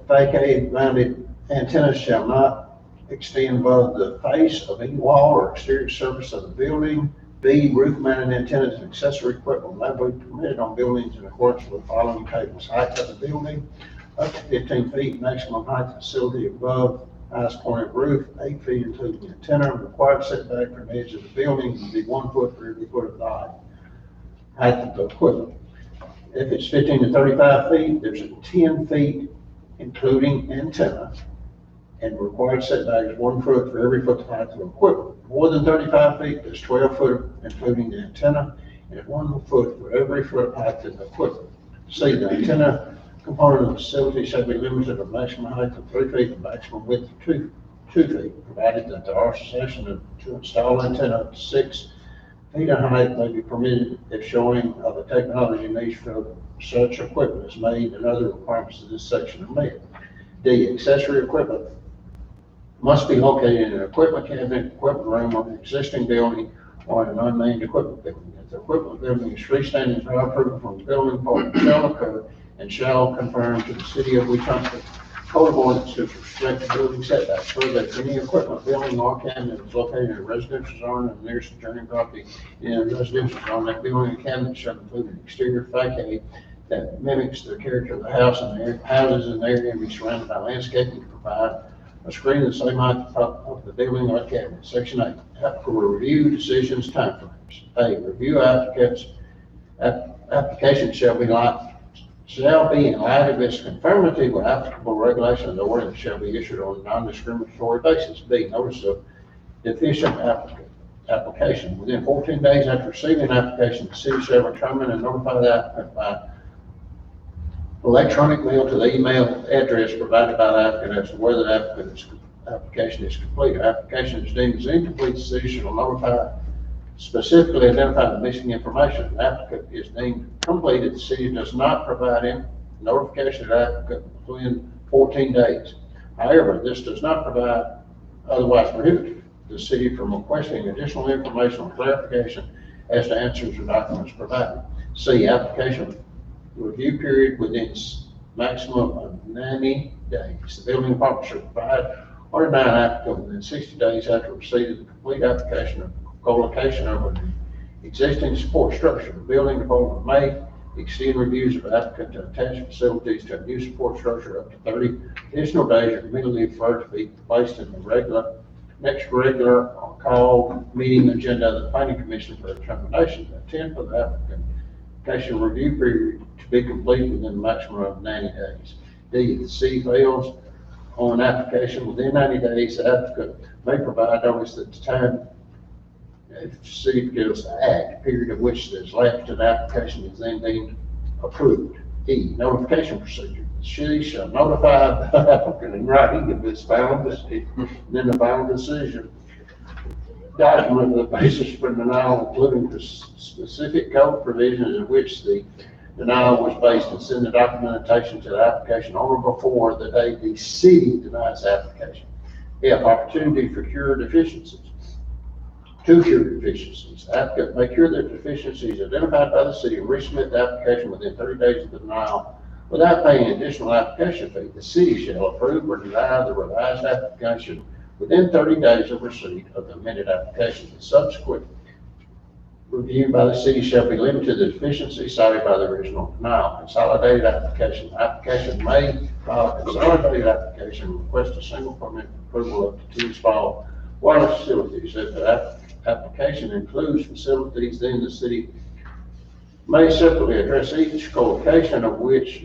vacated mounted antennas shall not extend above the face of any wall or exterior surface of the building. B, roof-mounted antennas and accessory equipment may be permitted on buildings in accordance with the following tables: height of the building, up to 15 feet, maximum height of the facility above highest point of roof, 8 feet including the antenna. Required setback from the edge of the building will be 1 foot for every foot of the height of the equipment. If it's 15 to 35 feet, there's a 10 feet including antenna, and required setback is 1 foot for every foot of height of equipment. More than 35 feet, there's 12 foot including the antenna, and 1 foot for every foot of height of equipment. C, the antenna component of the facility shall be limited to a maximum height of 3 feet and maximum width of 2 feet, provided that the authorization to install antenna up to 6 feet of height may be permitted if showing of the technology needs for such equipment is made and other requirements of this section are met. D, accessory equipment must be located in an equipment cabinet, equipment room, or an existing building, or in an unmanned equipment building. If the equipment building is freestanding, prior approval from the building department shall occur and shall confirm to the city of Wetumpka code of ordinances with respect to building setbacks. Further, if any equipment building or cabinet is located in a residential zone and the nearest adjoining property in a residential zone, that building and cabinet shall include an exterior facade that mimics the character of the house and the houses in the area and be surrounded by landscaping to provide a screen the same height of the building or cabinet. Section 8, applicable review decisions, timeframes. A, review application shall be in light of its conformity with applicable regulations. The ordinance shall be issued on a non-discriminatory basis. B, notice of deficient application. Within 14 days after receiving an application, the city shall determine and notify the applicant by electronic mail to the email address provided by the applicant as to whether the application is complete. Application is deemed as incomplete, the city shall specifically identify the missing information. The applicant is deemed completed, the city does not provide notification of the applicant within 14 days. However, this does not provide otherwise prohibit the city from requesting additional information or clarification as to answers or documents provided. C, application review period within maximum of 90 days. The building department should provide or deny an applicant within 60 days after receipt of the complete application of co-location of an existing support structure. The building department may extend reviews of applicant to attach facilities to a new support structure up to 30 additional days or immediately referred to be placed in the next regular call meeting agenda of the planning commission for determination. The intent of the application review period to be complete within a maximum of 90 days. D, if the city fails on an application within 90 days, the applicant may provide notice that the time if the city fails to act, period of which is left to the application is then deemed approved. E, notification procedure. The city shall notify the applicant in writing of its final decision, then the final decision document the basis for denial, including the specific code provisions in which the Denial was based on sending documentation to the application on or before the day the city denies the application. F, opportunity for cure deficiencies. To cure deficiencies, applicant may cure their deficiencies identified by the city and resubmit the application within 30 days of the denial without paying additional application fee. The city shall approve or deny the revised application within 30 days of receipt of the amended application. The subsequent review by the city shall be limited to the deficiency cited by the original denial. Consolidated application. Application may file a consolidated application and request a single permit approval of the 2 small water facilities. If the application includes facilities, then the city may separately address each co-location of which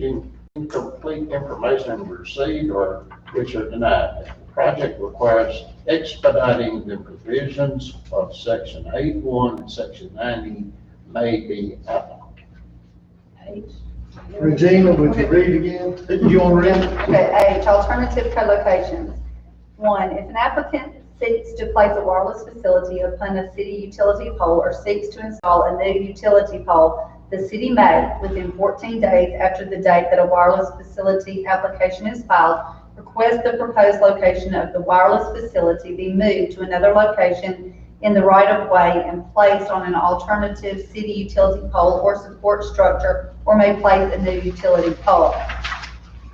incomplete information was received or which are denied. If the project requires expediting, the provisions of section 8.1 and section 90 may be applicable. Regina, would you read again? You want to read? Okay, H, alternative co-locations. 1, if an applicant seeks to place a wireless facility upon a city utility pole or seeks to install a new utility pole, the city may, within 14 days after the date that a wireless facility application is filed, request the proposed location of the wireless facility be moved to another location in the right-of-way and placed on an alternative city utility pole or support structure, or may place a new utility pole.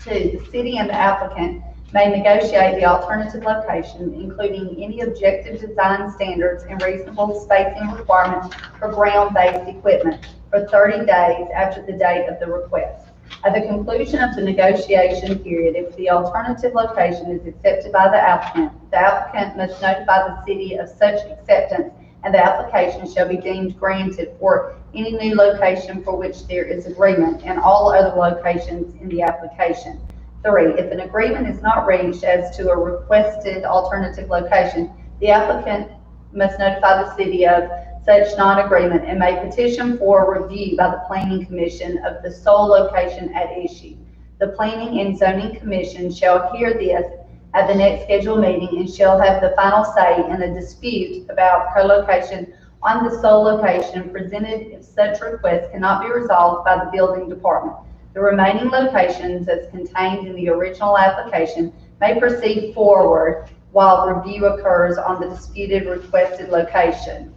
2, the city and the applicant may negotiate the alternative location, including any objective design standards and reasonable spacing requirements for ground-based equipment, for 30 days after the date of the request. At the conclusion of the negotiation period, if the alternative location is accepted by the applicant must notify the city of such acceptance, and the application shall be deemed granted for any new location for which there is agreement and all other locations in the application. 3, if an agreement is not reached as to a requested alternative location, the applicant must notify the city of such non-agreement and may petition for review by the Planning Commission of the sole location at issue. The Planning and Zoning Commission shall hear this at the next scheduled meeting and shall have the final say in a dispute about co-location on the sole location presented if such request cannot be resolved by the building department. The remaining locations as contained in the original application may proceed forward while review occurs on the disputed requested location.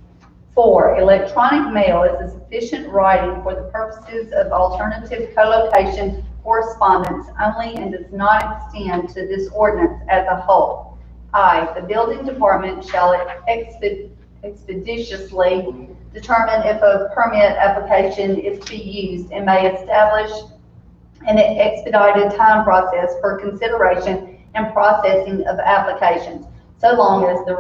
4, electronic mail is a sufficient writing for the purposes of alternative co-location correspondence only and does not extend to this ordinance as a whole. I, the building department shall expeditiously determine if a permit application is to be used and may establish an expedited time process for consideration and processing of applications, so long as the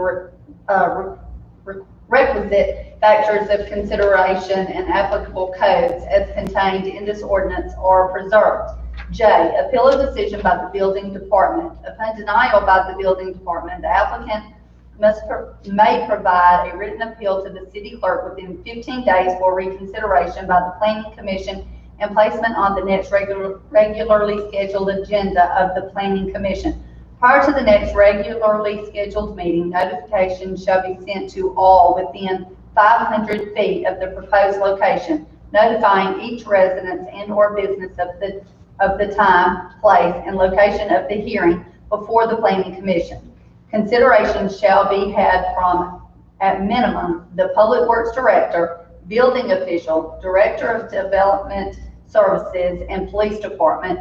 requisite factors of consideration and applicable codes as contained in this ordinance are preserved. J, appeal a decision by the building department. Upon denial by the building department, the applicant may provide a written appeal to the city clerk within 15 days for reconsideration by the Planning Commission and placement on the next regularly scheduled agenda of the Planning Commission. Prior to the next regularly scheduled meeting, notification shall be sent to all within 500 feet of the proposed location, notifying each residence and or business of the time, place, and location of the hearing before the Planning Commission. Consideration shall be had from, at minimum, the Public Works Director, Building Official, Director of Development Services, and Police Department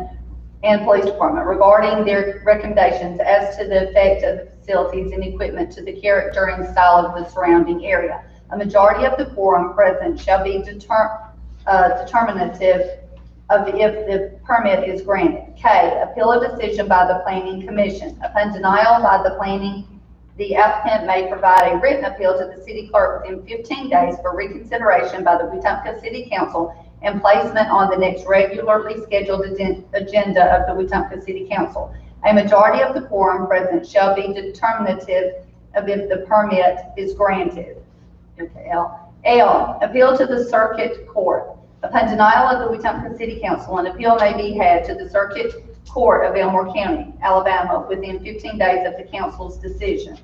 regarding their recommendations as to the effect of the facilities and equipment to the character and style of the surrounding area. A majority of the quorum present shall be determinative of if the permit is granted. K, appeal a decision by the Planning Commission. Upon denial by the planning, the applicant may provide a written appeal to the city clerk within 15 days for reconsideration by the Wetumpka City Council and placement on the next regularly scheduled agenda of the Wetumpka City Council. A majority of the quorum present shall be determinative of if the permit is granted. Okay, L, appeal to the circuit court. Upon denial of the Wetumpka City Council, an appeal may be had to the Circuit Court of Elmore County, Alabama, within 15 days of the council's decision.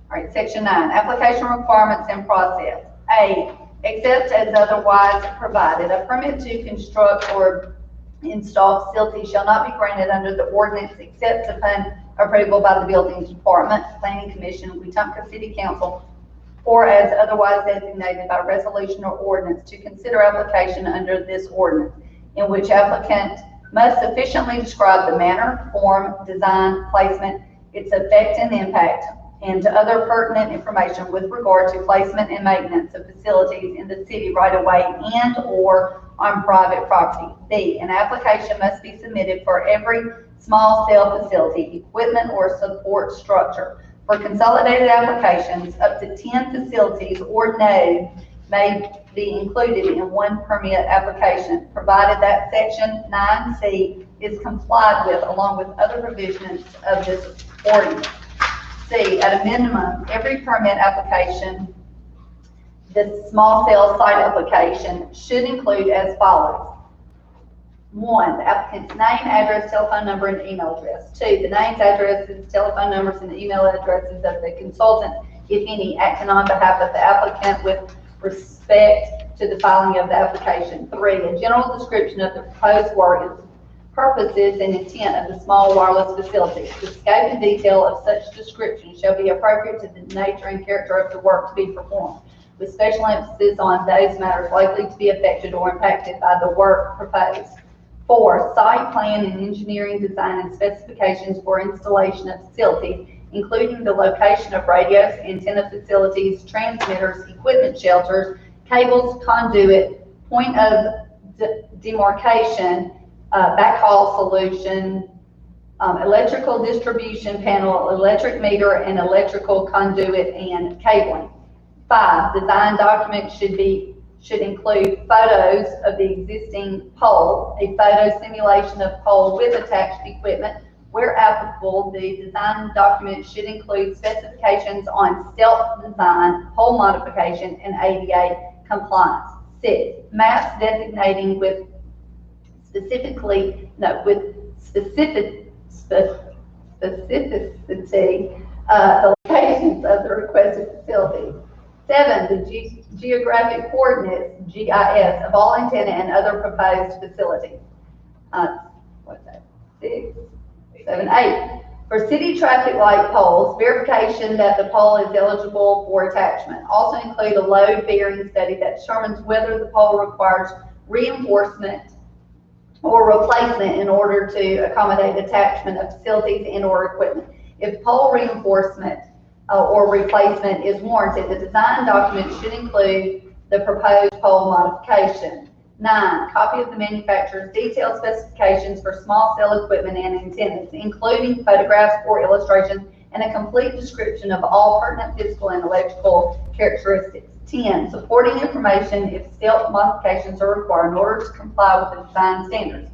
All right, section 9, application requirements and process. A, except as otherwise provided. A permit to construct or install facilities shall not be granted under the ordinance except upon approval by the Building Department, Planning Commission, Wetumpka City Council, or as otherwise designated by resolution or ordinance to consider application under this ordinance, in which applicant must sufficiently describe the manner, form, design, placement, its effect and impact, and other pertinent information with regard to placement and maintenance of facilities in the city right of way and or on private property. B, an application must be submitted for every small cell facility, equipment, or support structure. For consolidated applications, up to 10 facilities or nodes may be included in one permit application, provided that section 9C is complied with along with other provisions of this ordinance. C, at a minimum, every permit application, the small cell site application should include as follows. 1, the applicant's name, address, telephone number, and email address. 2, the names, addresses, telephone numbers, and email addresses of the consultant, if any, acting on behalf of the applicant with respect to the filing of the application. 3, a general description of the proposed work, purposes, and intent of the small wireless facility. The scope and detail of such description shall be appropriate to the nature and character of the work to be performed, with special emphasis on those matters likely to be affected or impacted by the work proposed. 4, site plan and engineering design and specifications for installation of facilities, including the location of radios, antenna facilities, transmitters, equipment shelters, cables, conduit, point of demarcation, backhaul solution, electrical distribution panel, electric meter, and electrical conduit and cabling. 5, design documents should include photos of the existing pole, a photo simulation of pole with attached equipment. Where applicable, the design document should include specifications on stealth design, pole modification, and ADA compliance. 6, maps designating with specificity the locations of the requested facility. 7, the geographic coordinates, GIS, of all antenna and other proposed facilities. 6, 7, 8. For city traffic light poles, verification that the pole is eligible for attachment. Also include a load bearing study that determines whether the pole requires reinforcement or replacement in order to accommodate attachment of facilities and or equipment. If pole reinforcement or replacement is warranted, the design document should include the proposed pole modification. 9, copy of the manufacturer's detailed specifications for small cell equipment and antennas, including photographs or illustrations, and a complete description of all pertinent physical and electrical characteristics. 10, supporting information if stealth modifications are required in order to comply with the design standards,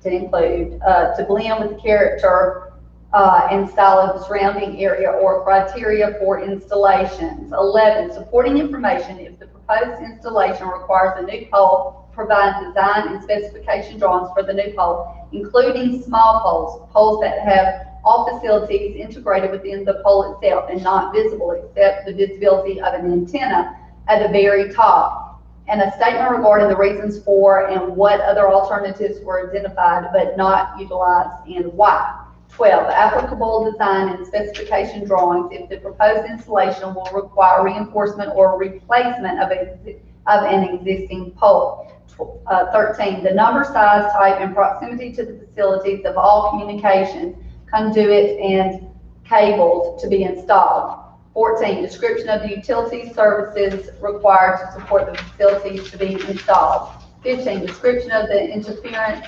to include, to blend with the character and style of the surrounding area or criteria for installations. 11, supporting information if the proposed installation requires a new pole, provide design and specification drawings for the new pole, including small poles that have all facilities integrated within the pole itself and not visible except the visibility of an antenna at the very top, and a statement regarding the reasons for and what other alternatives were identified but not utilized and why. 12, applicable design and specification drawings if the proposed installation will require reinforcement or replacement of an existing pole. 13, the number, size, type, and proximity to the facilities of all communications, conduits, and cables to be installed. 14, description of the utility services required to support the facilities to be installed. 15, description of the interference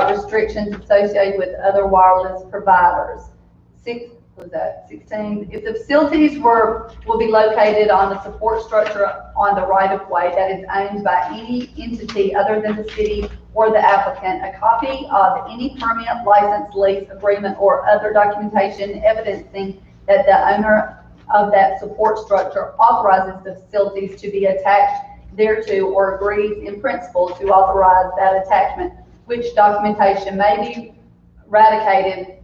restrictions associated with other wireless providers. 16, if the facilities will be located on the support structure on the right of way that is owned by any entity other than the city or the applicant, a copy of any permit, license, lease, agreement, or other documentation evidencing that the owner of that support structure authorizes the facilities to be attached thereto or agrees in principle to authorize that attachment, which documentation may be redacted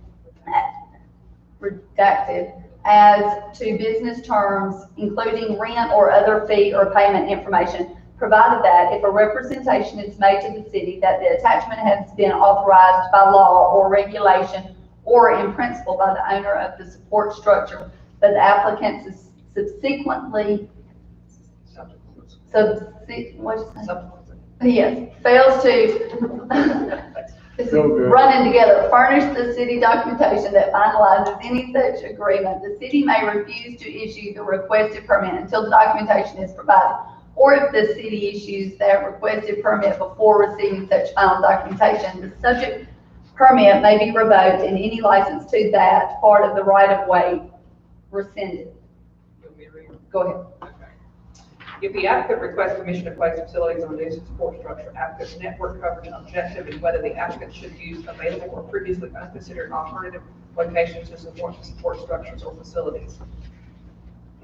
as to business terms, including rent or other fee or payment information, provided that if a representation is made to the city that the attachment has been authorized by law or regulation or in principle by the owner of the support structure, but the applicant subsequently, yes, fails to, this is running together, furnish the city documentation that finalizes any such agreement, the city may refuse to issue the requested permit until the documentation is provided. Or if the city issues that requested permit before receiving such final documentation, the subject permit may be revoked and any license to that part of the right-of-way rescinded. Go ahead. If the applicant requests permission to place facilities on a new support structure, applicant's network coverage objective and whether the applicant should use available or previously unconsidered alternative locations to support structures or facilities.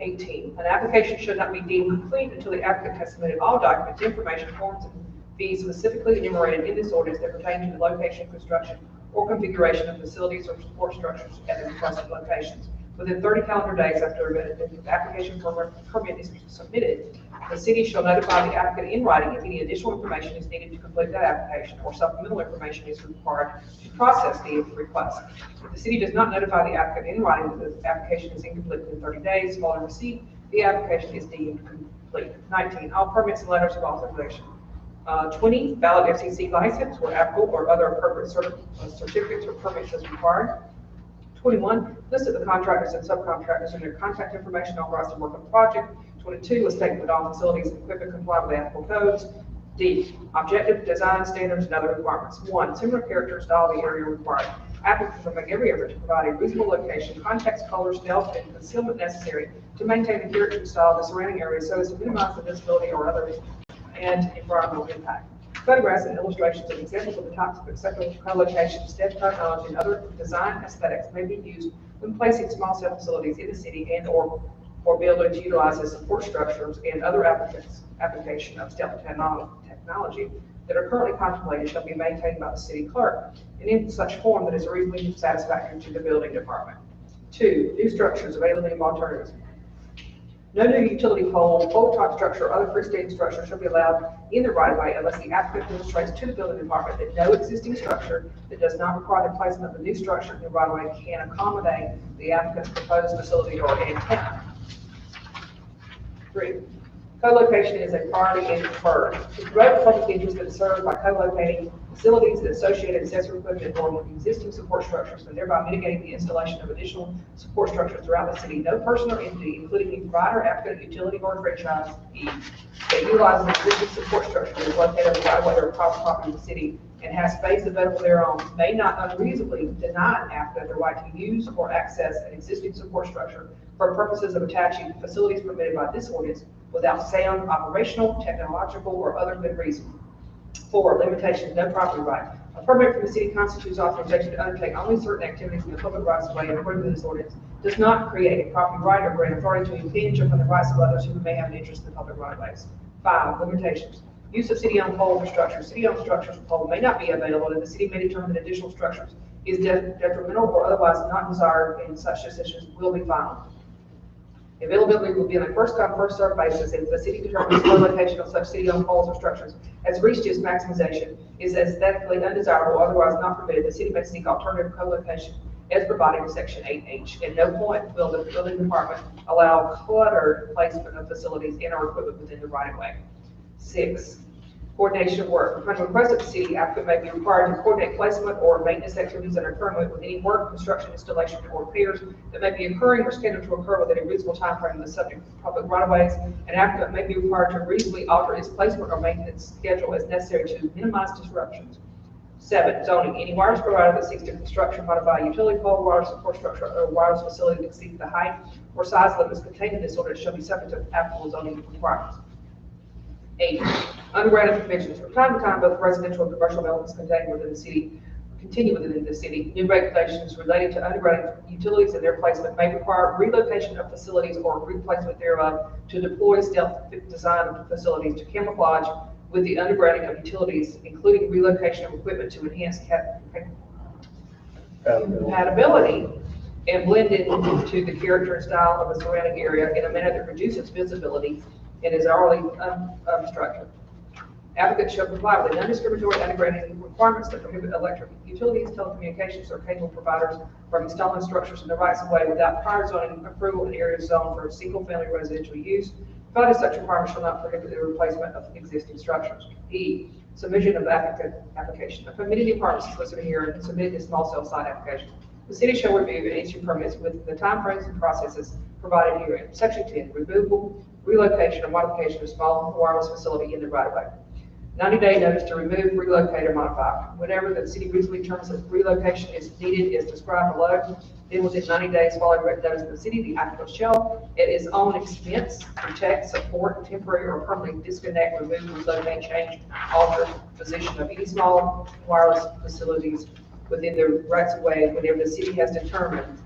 18, an application should not be deemed complete until the applicant has submitted all documents, information, forms, and fees specifically enumerated in this ordinance that pertain to the location, construction, or configuration of facilities or support structures at the requested locations. Within 30 calendar days after the application permit is submitted, the city shall notify the applicant in writing if any additional information is needed to complete that application or supplemental information is required to process the request. If the city does not notify the applicant in writing that the application is incomplete within 30 days following receipt, the application is deemed complete. 19, all permits and letters of authorization. 20, valid FCC license or applicable or other appropriate certificates or permits as required. 21, list of the contractors and subcontractors and their contact information authorized to work on the project. 22, a statement that all facilities and equipment comply with applicable codes. D, objective design standards and other requirements. 1, similar character, style, the area required. Applicants will make every effort to provide a reasonable location, context, color, stealth, and concealment necessary to maintain the character and style of the surrounding area so as to minimize the visibility or other and environmental impact. Photographs and illustrations of examples of the types of acceptable co-location, step technology, and other design aesthetics may be used when placing small-scale facilities in the city and or building to utilize as support structures and other application of stealth technology that are currently contemplated shall be maintained by the city clerk and in such form that is reasonably satisfactory to the building department. 2, new structures, availability of alternatives. No new utility pole, pole-top structure, or other freestanding structure shall be allowed in the right-of-way unless the applicant demonstrates to the building department that no existing structure that does not require the placement of a new structure in the right-of-way can accommodate the applicant's proposed facility or intent. 3, co-location is a priority and preferred. To promote public interest that is served by co-locating facilities and associated accessory equipment or existing support structures and thereby mitigating the installation of additional support structures throughout the city, no person or entity, including the provider, applicant, utility, or franchise that utilizes an existing support structure that is located on the right-of-way or private property of the city and has space available thereon may not unreasonably deny an applicant the right to use or access an existing support structure for purposes of attaching facilities permitted by this ordinance without sound, operational, technological, or other good reason. 4, limitation of no property right. A permit from the city constitutes authorization to undertake only certain activities in the public rights of way and according to this ordinance does not create a property right or grant authority to impinge upon the rights of others who may have an interest in the public right of ways. 5, limitations. Use of city-owned poles or structures. City-owned structures or pole may not be available and the city may determine that additional structures is detrimental or otherwise not desired and such decisions will be final. Availability will be on a first-come, first-served basis. If the city determines the location of such city-owned poles or structures has reached its maximization, is aesthetically undesirable or otherwise not permitted, the city may seek alternative co-location as provided in Section 8H. At no point will the building department allow cluttered placement of facilities and or equipment within the right-of-way. 6, coordination of work. Upon request of the city, applicant may be required to coordinate placement or maintenance activities that are occurring with any work, construction, installation, or repairs that may be occurring or scheduled to occur within a reasonable time frame of the subject public right-of-ways. An applicant may be required to reasonably alter its placement or maintenance schedule as necessary to minimize disruptions. 7, zoning. Any wireless provider that seeks to construct or modify a utility pole, wireless support structure, or wireless facility that exceeds the height or size limits contained in this ordinance shall be subject to applicable zoning requirements. 8, underground conventions. From time to time, both residential and commercial developments contained within the city continue within the city. New regulations relating to underground utilities and their placement may require relocation of facilities or replacement thereof to deploy stealth design of facilities to camouflage with the undergrounding of utilities, including relocation of equipment to enhance compatibility and blend it into the character and style of the surrounding area in a manner that reduces visibility and is already unobstructed. Applicants shall comply with the non-discriminatory undergrounding requirements that prohibit electric utilities, telecommunications, or cable providers from installing structures in the rights of way without prior zoning approval in areas zoned for single-family residential use, provided such requirements shall not prohibit the replacement of existing structures. E, submission of application. A permitted department is listed here and submitted a small cell site application. The city shall review and issue permits with the timeframes and processes provided herein. Section 10, removal, relocation, or modification of small wireless facility in the right of way. 90-day notice to remove, relocate, or modify. Whenever the city reasonably determines that relocation is needed as described below, then within 90 days following written notice of the city, the applicant shall, at his own expense, protect, support, temporary, or permanently disconnect, remove, relocate, change, alter position of any small wireless facilities within the rights of way whenever the city has determined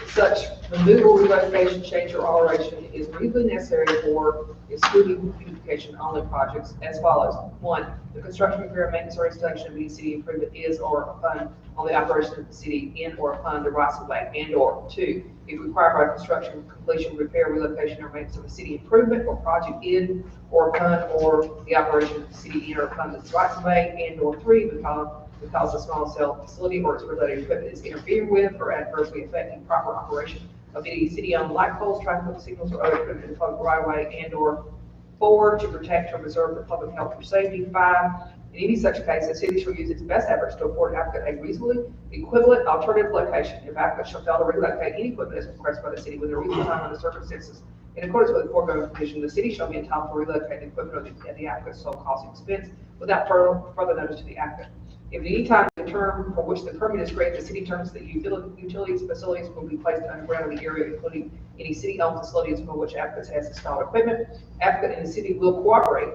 such removal, relocation, change, or alteration is reasonably necessary for excluding beautification only projects as follows. 1, the construction, repair, maintenance, or installation of any city improvement is or upon on the operation of the city in or upon the rights of way, and or 2, if required by construction, completion, repair, relocation, or maintenance of a city improvement or project in or upon or the operation of the city in or upon the rights of way, and or 3, because a small cell facility or its related equipment is interfering with or adversely affecting proper operation of any city-owned light poles, traffic signals, or other equipment in the public right of way, and or 4, to protect or preserve the public health or safety. 5, in any such case, the city shall use its best efforts to afford applicant a reasonably equivalent alternative location. If applicant shall fail to relocate any equipment as requested by the city within a reasonable time under circumstances in accordance with the foregoing provision, the city shall be entitled to relocate the equipment at the applicant's sole cost and expense without further notice to the applicant. If at any time in the term for which the permit is granted, the city determines that utilities facilities will be placed underground in the area, including any city-owned facilities for which applicant has installed equipment, applicant and the city will cooperate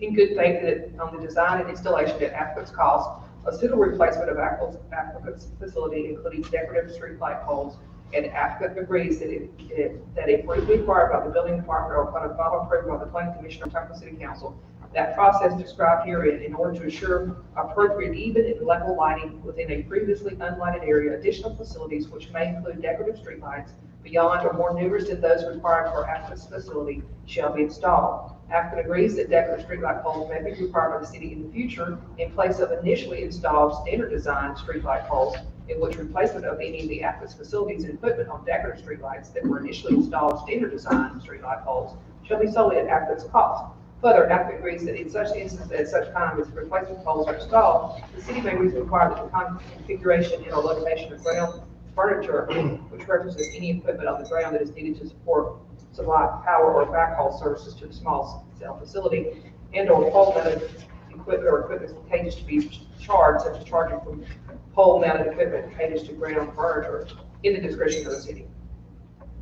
in good faith that on the design and installation at applicant's cost, a suitable replacement of applicant's facility, including decorative street light poles, and applicant agrees that if required by the building department or upon a final approval by the planning commission or Wetumpka City Council, that process described herein in order to ensure appropriate even and level lighting within a previously unlighted area, additional facilities which may include decorative street lights beyond or more numerous than those required for applicant's facility shall be installed. Applicant agrees that decorative street light poles may be required by the city in the future in place of initially installed standard design street light poles, in which replacement of any of the applicant's facilities and equipment on decorative street lights that were initially installed standard design street light poles shall be solely at applicant's cost. Further, applicant agrees that in such instances at such time as replacement poles are installed, the city may reasonably require that the configuration and or location of ground furniture, which represents any equipment on the ground that is needed to supply power or backhaul services to the small cell facility, and or pole-mounted equipment or equipment cages to be charged, such as charging from pole-mounted equipment cages to ground furniture, in the discretion of the city.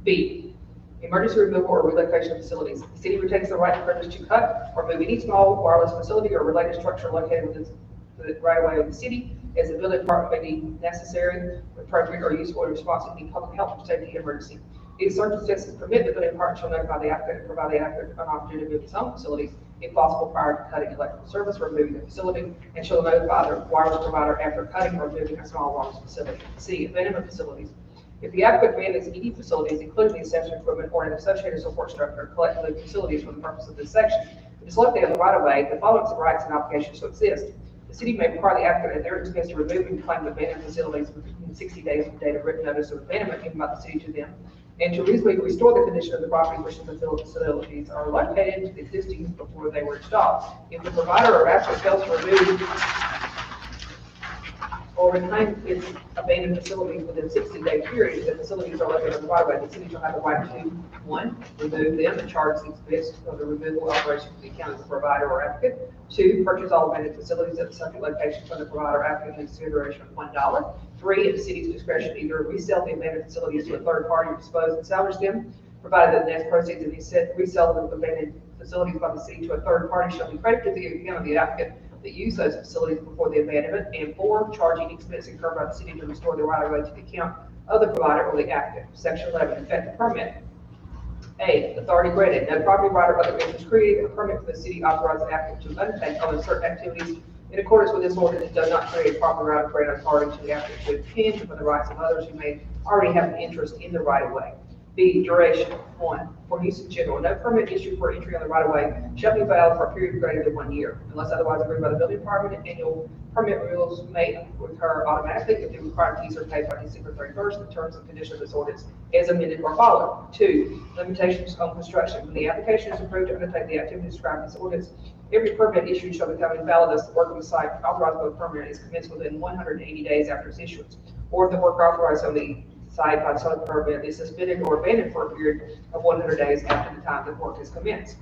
B, emergency removal or relocation of facilities. The city retains the right and privilege to cut or move any small wireless facility or related structure located within the right of way of the city as the building department may deem necessary, appropriate, or useful in response to any public health or safety emergency. If circumstances permit, the building department shall notify the applicant and provide the applicant an opportunity to move its own facilities, if possible, prior to cutting electrical service or removing the facility, and shall notify the wireless provider after cutting or moving a small wireless facility. C, abandonment facilities. If the applicant abandons any facilities, including the accessory equipment or an associated support structure, collectively facilities for the purpose of this section, it is located on the right of way, the following rights and obligations to exist. The city may require the applicant at their expense to remove and claim abandoned facilities within 60 days from the date of written notice of abandonment given by the city to them, and to reasonably restore the condition of the property which the facilities are located to the existing before they were installed. If the provider or applicant fails to remove or reclaim its abandoned facilities within 60-day period, the facilities are located on the right of way, the city shall have the right to, 1, remove them and charge the expense of the removal operation to the account of the provider or applicant. 2, purchase all abandoned facilities at the subject location from the provider or applicant in consideration of $1. 3, at the city's discretion, either resell the abandoned facilities to a third party or dispose and salvage them, provided that the net proceeds of these resell of abandoned facilities by the city to a third party shall be credited to the account of the applicant that use those facilities before the abandonment. And 4, charging expense incurred by the city to restore the right of way to the account of the provider or the applicant. Section 11, effective permit. A, authority granted. No property right or other business created a permit for the city authorized the applicant to undertake other certain activities In accordance with this ordinance, it does not create proper right of grant authority to the applicant to impinge upon the rights of others who may already have an interest in the right of way. B, duration. 1, for use in general, no permit issued for entry on the right of way shall be valid for a period greater than 1 year, unless otherwise agreed by the building department. Annual permit renewals may recur automatically if the required fees are paid by December 31st. The terms and conditions of this ordinance as amended or followed. 2, limitations on construction. When the application is approved to undertake the activity described in this ordinance, every permit issued shall become invalid as the work on the site authorized by the permit is commenced within 180 days after its issuance, or if the work authorized on the site by such permit is suspended or abandoned for a period of 100 days after the time the work is commenced.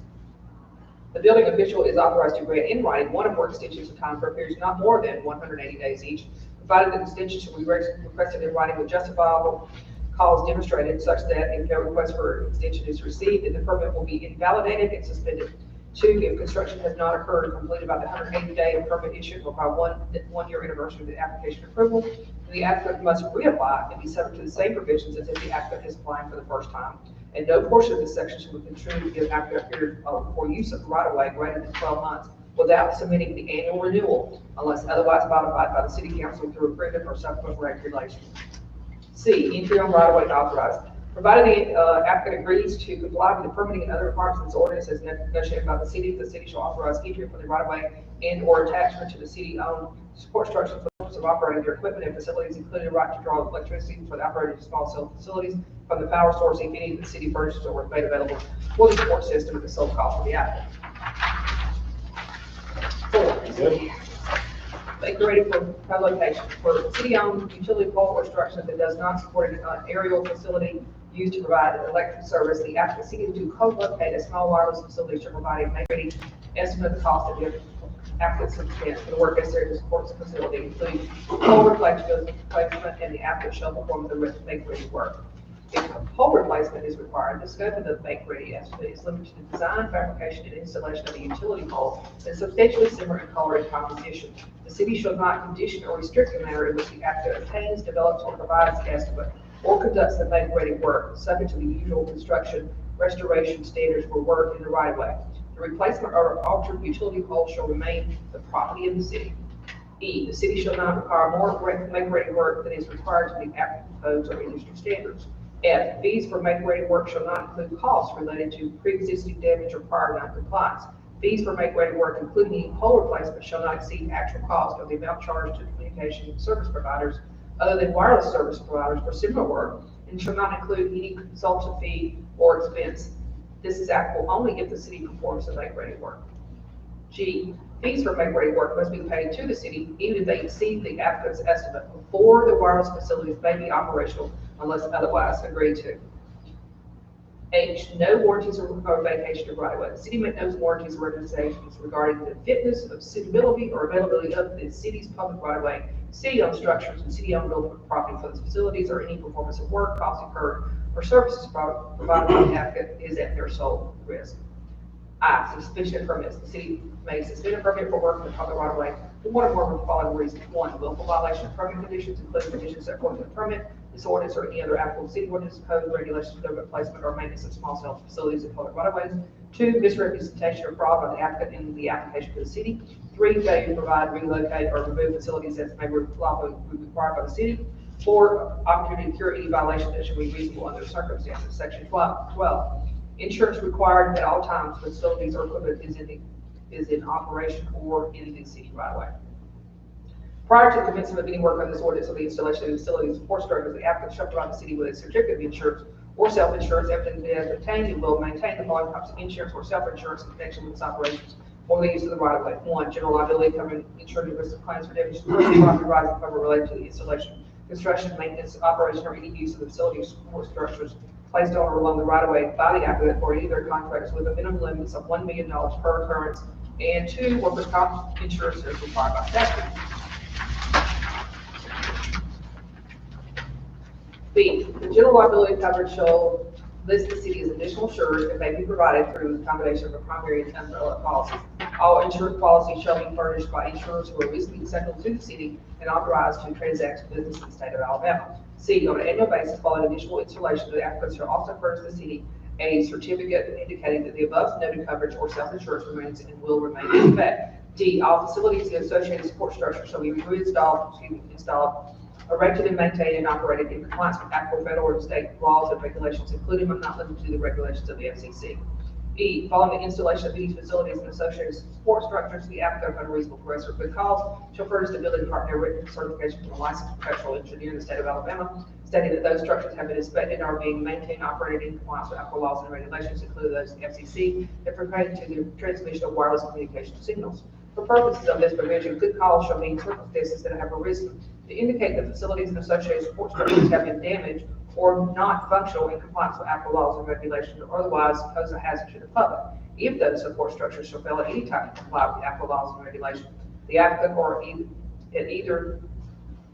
The building official is authorized to grant in writing one or more extensions of time for a period not more than 180 days each, provided that extensions shall be requested in writing with justifiable cause demonstrated, such that if no request for extension is received, then the permit will be invalidated and suspended. 2, if construction has not occurred or completed by the 180-day of permit issued or by one year anniversary of the application approval, then the applicant must reapply and be subject to the same provisions as if the applicant is applying for the first time. And no portion of this section shall be construed to give applicant a period for use of the right of way greater than 12 months without submitting the annual renewal unless otherwise modified by the city council through agreement or subsequent regulation. C, entry on right of way authorized. Provided the applicant agrees to comply with the permitting and other requirements of this ordinance as negotiated by the city shall authorize entry for the right of way and or attachment to the city-owned support structure for the purpose of operating their equipment and facilities, including the right to draw electricity for the operating of small cell facilities from the power source if any of the city furnishes or was made available for the support system at the sole cost of the applicant. 4, make ready for co-location for city-owned utility pole or structure that does not support an aerial facility used to provide electric service. The applicant seeking to co-locate a small wireless facility should provide a make-ready estimate of the cost of the applicant's expense for the work necessary to support the facility, including pole replacement, and the applicant shall perform the make-ready work. If a pole replacement is required, the scope of the make-ready estimate is limited to design, fabrication, and installation of the utility pole that is substantially similar in color and composition. The city shall not condition or restrict the manner in which the applicant obtains, develops, or provides the estimate or conducts the make-ready work, subject to the usual construction restoration standards for work in the right of way. The replacement or altered utility pole shall remain the property of the city. E, the city shall not require more make-ready work than is required to meet applicant codes or industry standards. F, fees for make-ready work shall not include costs related to pre-existing damage or prior non-compliance. Fees for make-ready work, including pole replacement, shall not exceed actual cost of the amount charged to communication service providers other than wireless service providers for similar work, and shall not include any consultant fee or expense. This is applicable only if the city performs the make-ready work. G, fees for make-ready work must be paid to the city even if they exceed the applicant's estimate before the wireless facilities may be operational unless otherwise agreed to. H, no warranties or vacation of right of way. The city may knows warranties or representations regarding the fitness of suitability or availability of the city's public right of way, city-owned structures, and city-owned real property for the facilities or any performance of work, costs incurred, or services provided by the applicant is at their sole risk. I, suspension of permits. The city may suspend a permit for work in the public right of way for one or more of the following reasons. 1, willful violation of permit conditions, including conditions set forth in the permit, this ordinance, or any other applicable city ordinance, code, regulations, government placement, or maintenance of small cell facilities and public right of ways. 2, misrepresentation or fraud by the applicant in the application to the city. 3, failure to provide, relocate, or remove facilities that may be lawfully required by the city. 4, opportunity to cure any violation that should be reasonable under the circumstances. Section 12. Insurance required at all times when facilities or equipment is in operation or in the city right away. Prior to the commencement of any work on this ordinance or the installation of the facilities and support structures, the applicant shall provide the city with a certificate of insurance or self-insurance evidence that has obtained and will maintain the following types of insurance or self-insurance in connection with its operations or the use of the right of way. 1, general liability covering insured risk of claims for damage to personal property, rising cover related to the installation, construction, maintenance, operation, or any use of the facility or support structures placed on or along the right of way by the applicant or any of their contractors with a minimum limits of $1 million per occurrence. And 2, workers' comp insurance is required by statute. B, the general liability coverage shall list the city as additional insured and may be provided through the combination of a primary and umbrella policy. All insurance policies shall be furnished by insurers who are reasonably acceptable to the city and authorized to transact business in the state of Alabama. C, on an annual basis, following initial installation, the applicant shall also furnish the city a certificate indicating that the above noted coverage or self-insurance remains and will remain in effect. D, all facilities and associated support structures shall be installed, erected and maintained and operated in compliance with applicable federal and state laws and regulations, including but not limited to the regulations of the FCC. E, following the installation of these facilities and associated support structures, the applicant of unreasonable progress or good cause shall furnish the building department a written certification from a licensed professional engineer in the state of Alabama, stating that those structures have been inspected and are being maintained and operated in compliance with applicable laws and regulations, including those of the FCC, that pertain to the transmission of wireless communication signals. For purposes of this provision, good cause shall mean circumstances that have arisen to indicate that facilities and associated support structures have been damaged or not functional in compliance with applicable laws and regulations, or otherwise pose a hazard to the public. If those support structures shall fail at any time to comply with the applicable laws and regulations, the applicant or at either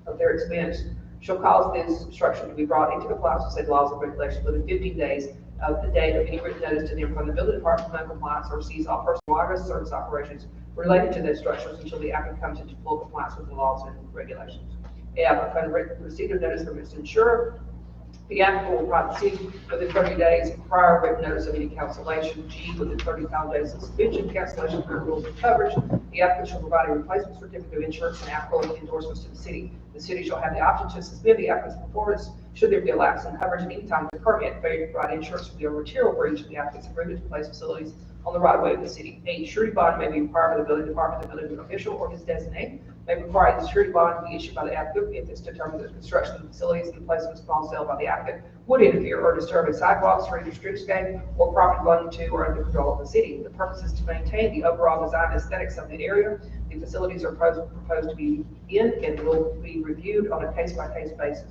of their expense shall cause this structure to be brought into compliance with said laws and regulations within 15 days of the date of any written notice to them from the building department of non-compliance, or cease all personal wireless service operations related to those structures until the applicant comes into full compliance with the laws and regulations. F, upon receipt of notice from its insurer, the applicant will provide the city within 30 days prior written notice of any cancellation. G, within 35 days of suspension, cancellation of rules of coverage, the applicant shall provide a replacement certificate of insurance and applicable endorsements to the city. The city shall have the option to suspend the applicant's performance should there be a lapse in coverage at any time the permit failure to provide insurance will be a material breach of the applicant's agreement to place facilities on the right of way of the city. A, surety bond may be required by the building department, the building official, or his designee may require the surety bond to be issued by the applicant if it's determined that the construction of the facilities and placements upon sale by the applicant would interfere or disturb a sidewalk, street, or streetscape, or property belonging to or under control of the city. The purpose is to maintain the overall design aesthetics of the area the facilities are proposed to be in and will be reviewed on a case-by-case basis.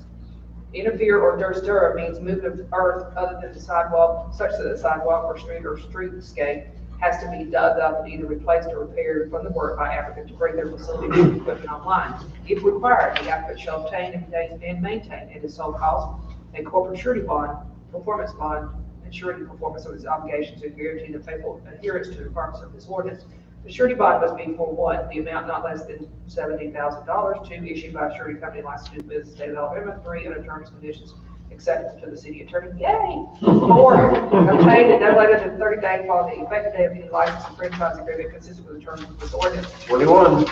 Interfere or disturb means movement of earth other than the sidewalk, such that the sidewalk or streetscape has to be dug up and either replaced or repaired from the work by applicant to bring their facility and equipment online. If required, the applicant shall obtain and maintain at his sole cost a corporate surety bond, performance bond, ensuring the performance of its obligations and guarantee the faithful adherence to the requirements of this ordinance. The surety bond must be for one, the amount not less than $70,000, two, issued by a surety company licensed in the state of Alabama, three, under terms and conditions acceptable to the city attorney, yay! Four, obtained in no later than 30 days following the effective date of any license and franchise agreement consistent with the terms of this ordinance. 21.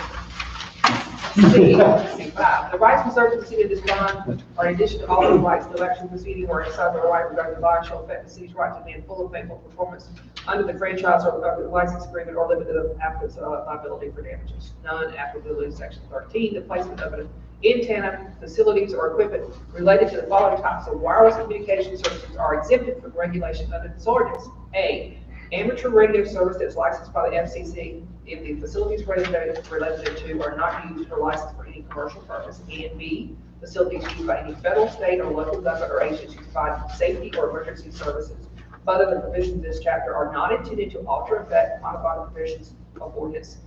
C5, the rights reserved to the city of this bond are in addition to all the rights to election proceeding or exercise of the right regarding the bond shall affect the city's right to be in full and faithful performance under the franchise or the license agreement or limit the applicant's liability for damages. None applicability to section 13, the placement of an antenna, facilities, or equipment related to the following types of wireless communication services are exempted from regulation under this ordinance. A, amateur radio service that's licensed by the FCC if the facilities related to are not used or licensed for any commercial purpose. And B, facilities used by any federal, state, or local government or agency to provide safety or emergency services. Further, the provisions of this chapter are not intended to alter, affect, modify the provisions of ordinance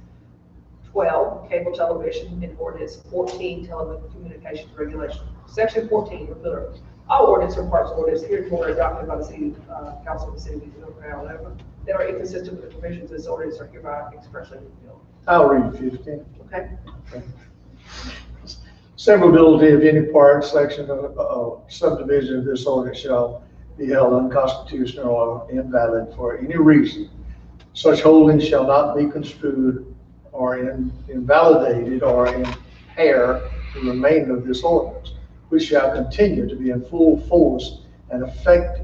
12, cable television, and ordinance 14, telecommunications regulation. Section 14, repealer. All ordinance or parts of ordinance heretofore adopted by the city council of the city of Wetumpka, Alabama, that are inconsistent with the provisions of this ordinance are hereby expressly repealed. I'll read 15. Okay? Severability of any part, section of subdivision of this ordinance shall be held unconstitutional or invalid for any reason. Such holdings shall not be construed or invalidated or impair the remainder of this ordinance, which shall continue to be in full force and effect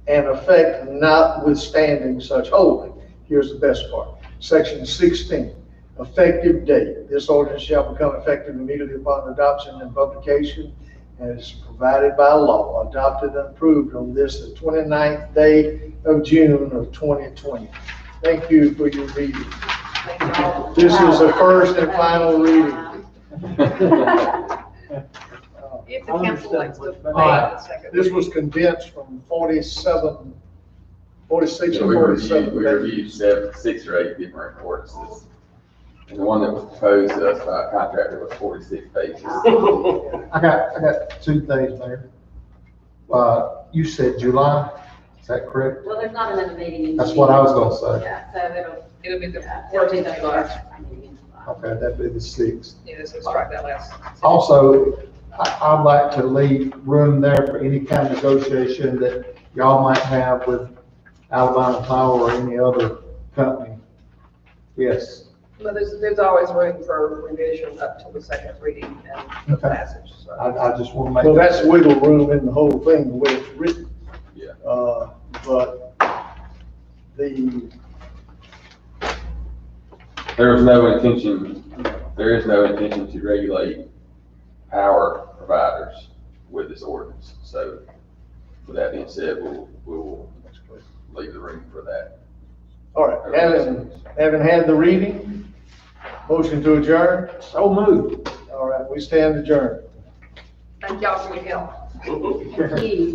notwithstanding such holding. Here's the best part. Section 16, effective date. This ordinance shall become effective immediately upon adoption and publication as provided by law, adopted and approved on this, the 29th day of June of 2020. Thank you for your reading. Thank you all. This is the first and final reading. If the council likes to make All right. the second. This was condensed from 46 and We 47. reviewed 6 or 8 different ordinances. And the one that was proposed to us by a contractor was 46 pages. I got two things, Mayor. You said July, is that correct? Well, there's not another meeting in. That's what I was gonna say. Yeah, so It'll be the yeah, 14th of of July. Okay, that'd be the 6th. Yeah, so strike that last. Also, I'd like to leave room there for any kind of negotiation that y'all might have with Alabama Power or any other company. Yes. But there's always room for revision up till the second reading and the Okay. passage, so. I just want to make. Well, that's wiggle room in the whole thing, the way it's written. Yeah. But the, There is no intention to regulate power providers with this ordinance. So with that being said, we'll leave the room for that. all right, having had the reading, motion to adjourn. So moved. All right, we stand adjourned. Thank y'all for your help. Thank you.